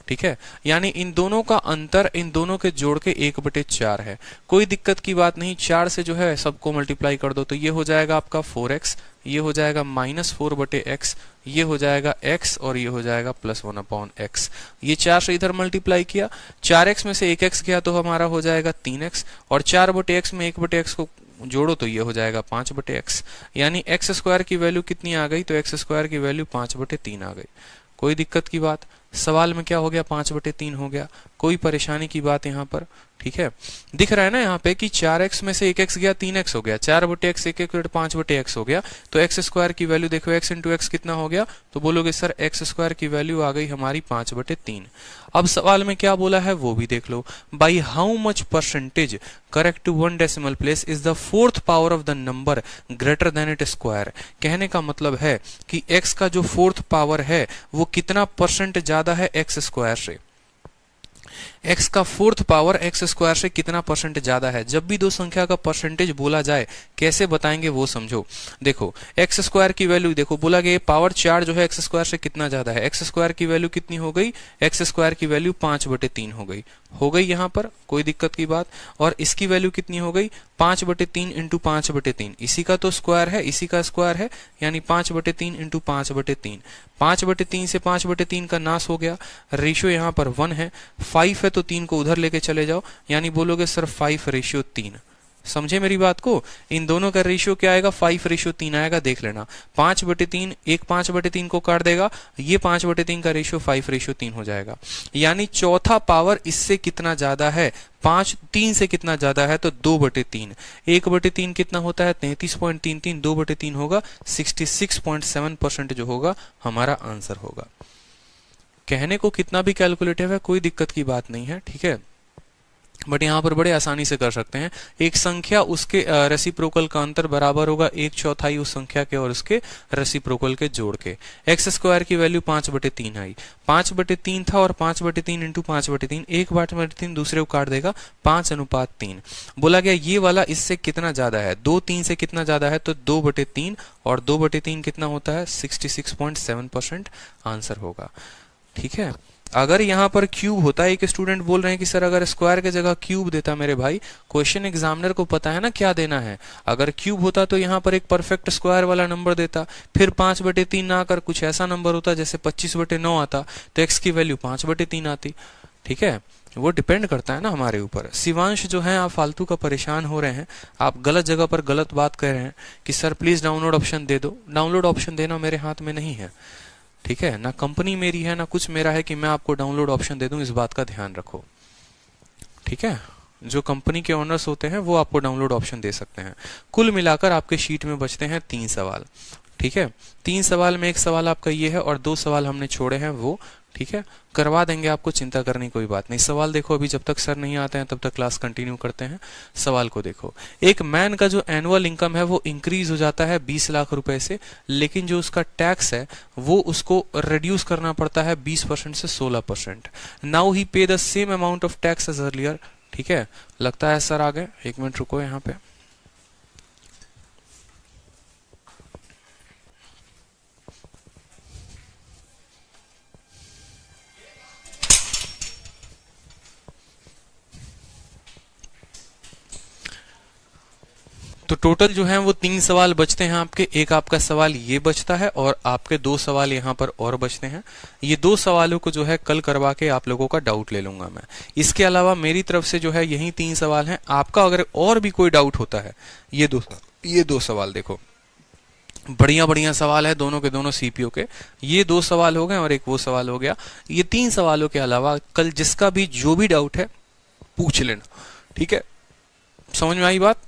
ठीक है। यानी इन दोनों का अंतर इन दोनों के जोड़ के 1/4 है। कोई दिक्कत की बात नहीं, 4 से जो है सबको मल्टीप्लाई कर दो तो ये हो जाएगा आपका 4x, ये हो जाएगा -4/x, ये हो जाएगा x, और ये हो जाएगा +1/x। ये 4 से इधर मल्टीप्लाई किया, 4x में से 1x गया तो हमारा हो जाएगा 3x, और 4/x में 1/x को जोड़ो तो ये हो जाएगा 5/x। यानी x² की वैल्यू कितनी आ गई, तो x² की वैल्यू 5/3 आ गई। कोई दिक्कत की बात, सवाल में क्या हो गया, 5/3 हो गया, कोई परेशानी की बात यहाँ पर ठीक है, दिख रहा है ना यहाँ पे कि 4x में से 1x गया, 3x हो गया, 4/x 1 5/x हो गया, तो x स्क्वायर की वैल्यू देखो, x इंटू एक्स कितना हो गया, तो बोलोगे सर x स्क्वायर की वैल्यू आ गई हमारी 5/3। अब सवाल में क्या बोला है वो भी देख लो, by how much percentage correct to 1 decimal place is the fourth power of the number greater than it square. कहने का मतलब है कि x का जो फोर्थ पावर है वो कितना परसेंट ज्यादा है x स्क्वायर से, x का फोर्थ पावर x स्क्वायर से कितना परसेंट ज्यादा है। जब भी दो संख्या का परसेंटेज बोला जाए कैसे बताएंगे वो समझो। देखो x स्क्वायर की वैल्यू देखो, बोला गया पावर 4 जो है x स्क्वायर से कितना ज्यादा है, x स्क्वायर की वैल्यू कितनी हो गई, x स्क्वायर की वैल्यू 5/3 हो गई यहाँ पर कोई दिक्कत की बात। और इसकी वैल्यू कितनी हो गई, 5/3 इंटू 5/3, इसी का तो स्क्वायर है, इसी का स्क्वायर है, यानी 5/3 इंटू 5/3, 5/3 से 5/3 का नाश हो गया, रेशियो यहाँ पर 1 है, 5 है तो 3 को उधर लेके चले जाओ, यानी बोलोगे सर 5/3। समझे मेरी बात को, इन दोनों का रेशियो क्या आएगा, 5/3 आएगा, देख लेना 5/3, एक 5/3 को काट देगा, ये 5/3 का रेशियो 5/3 हो जाएगा। यानी चौथा पावर इससे कितना ज्यादा है, 3 से कितना ज्यादा है, तो 2/3, 1/3 कितना होता है 33.33, 2/3 होगा 66.7% जो होगा हमारा आंसर होगा। कहने को कितना भी कैलकुलेटिव है कोई दिक्कत की बात नहीं है, ठीक है, बट यहाँ पर बड़े आसानी से कर सकते हैं। एक संख्या उसके रेसिप्रोकल का अंतर बराबर होगा 1/4 उस संख्या के और उसके रेसिप्रोकल के जोड़ के। x स्क्वायर की वैल्यू 5/3 आई, 5/3 था और 5/3 इंटू 5/3, 1/3 दूसरे को काट देगा, 5:3। बोला गया ये वाला इससे कितना ज्यादा है, 2 3 से कितना ज्यादा है, तो 2/3, और 2/3 कितना होता है 66.7% आंसर होगा। ठीक है, अगर यहाँ पर क्यूब होता है, एक स्टूडेंट बोल रहे हैं कि सर अगर स्क्वायर के जगह क्यूब देता, मेरे भाई क्वेश्चन एग्जामिनर को पता है ना क्या देना है, अगर क्यूब होता तो यहाँ पर एक परफेक्ट स्क्वायर वाला नंबर देता, फिर 5/3 ना आकर कुछ ऐसा नंबर होता जैसे 25/9 आता, तो x की वैल्यू 5/3 आती। ठीक है, वो डिपेंड करता है ना हमारे ऊपर। शिवांश जो है आप फालतू का परेशान हो रहे हैं, आप गलत जगह पर गलत बात कर रहे हैं कि सर प्लीज डाउनलोड ऑप्शन दे दो। डाउनलोड ऑप्शन देना मेरे हाथ में नहीं है, ठीक है, ना कंपनी मेरी है ना कुछ मेरा है कि मैं आपको डाउनलोड ऑप्शन दे दूं, इस बात का ध्यान रखो। ठीक है, जो कंपनी के ओनर्स होते हैं वो आपको डाउनलोड ऑप्शन दे सकते हैं। कुल मिलाकर आपके शीट में बचते हैं 3 सवाल। ठीक है, 3 सवाल में एक सवाल आपका ये है और 2 सवाल हमने छोड़े हैं वो, ठीक है, करवा देंगे आपको, चिंता करने की कोई बात नहीं। सवाल देखो, अभी जब तक सर नहीं आते हैं तब तक क्लास कंटिन्यू करते हैं। सवाल को देखो, एक मैन का जो एनुअल इनकम है वो इंक्रीज हो जाता है 20 लाख रुपए से, लेकिन जो उसका टैक्स है वो उसको रिड्यूस करना पड़ता है 20% से 16%। Now he pay the same amount of tax as earlier. ठीक है, लगता है सर आ गए, 1 मिनट रुको यहाँ पे। तो टोटल जो है वो 3 सवाल बचते हैं आपके। एक आपका सवाल ये बचता है और आपके 2 सवाल यहाँ पर और बचते हैं। ये 2 सवालों को जो है कल करवा के आप लोगों का डाउट ले लूंगा मैं। इसके अलावा मेरी तरफ से जो है यही 3 सवाल हैं। आपका अगर और भी कोई डाउट होता है, ये दो सवाल देखो, बढ़िया बढ़िया सवाल है, दोनों के दोनों सीपीओ के। ये 2 सवाल हो गए और एक वो सवाल हो गया। ये 3 सवालों के अलावा कल जिसका भी जो भी डाउट है पूछ लेना। ठीक है, समझ में आई बात?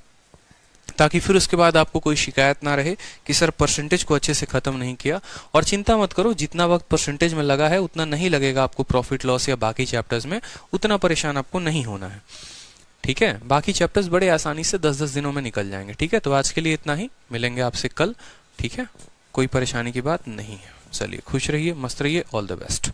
ताकि फिर उसके बाद आपको कोई शिकायत ना रहे कि सर परसेंटेज को अच्छे से खत्म नहीं किया। और चिंता मत करो, जितना वक्त परसेंटेज में लगा है उतना नहीं लगेगा आपको प्रॉफिट लॉस या बाकी चैप्टर्स में, उतना परेशान आपको नहीं होना है। ठीक है, बाकी चैप्टर्स बड़े आसानी से 10-10 दिनों में निकल जाएंगे। ठीक है, तो आज के लिए इतना ही, मिलेंगे आपसे कल। ठीक है, कोई परेशानी की बात नहीं है। चलिए, खुश रहिए, मस्त रहिए, ऑल द बेस्ट।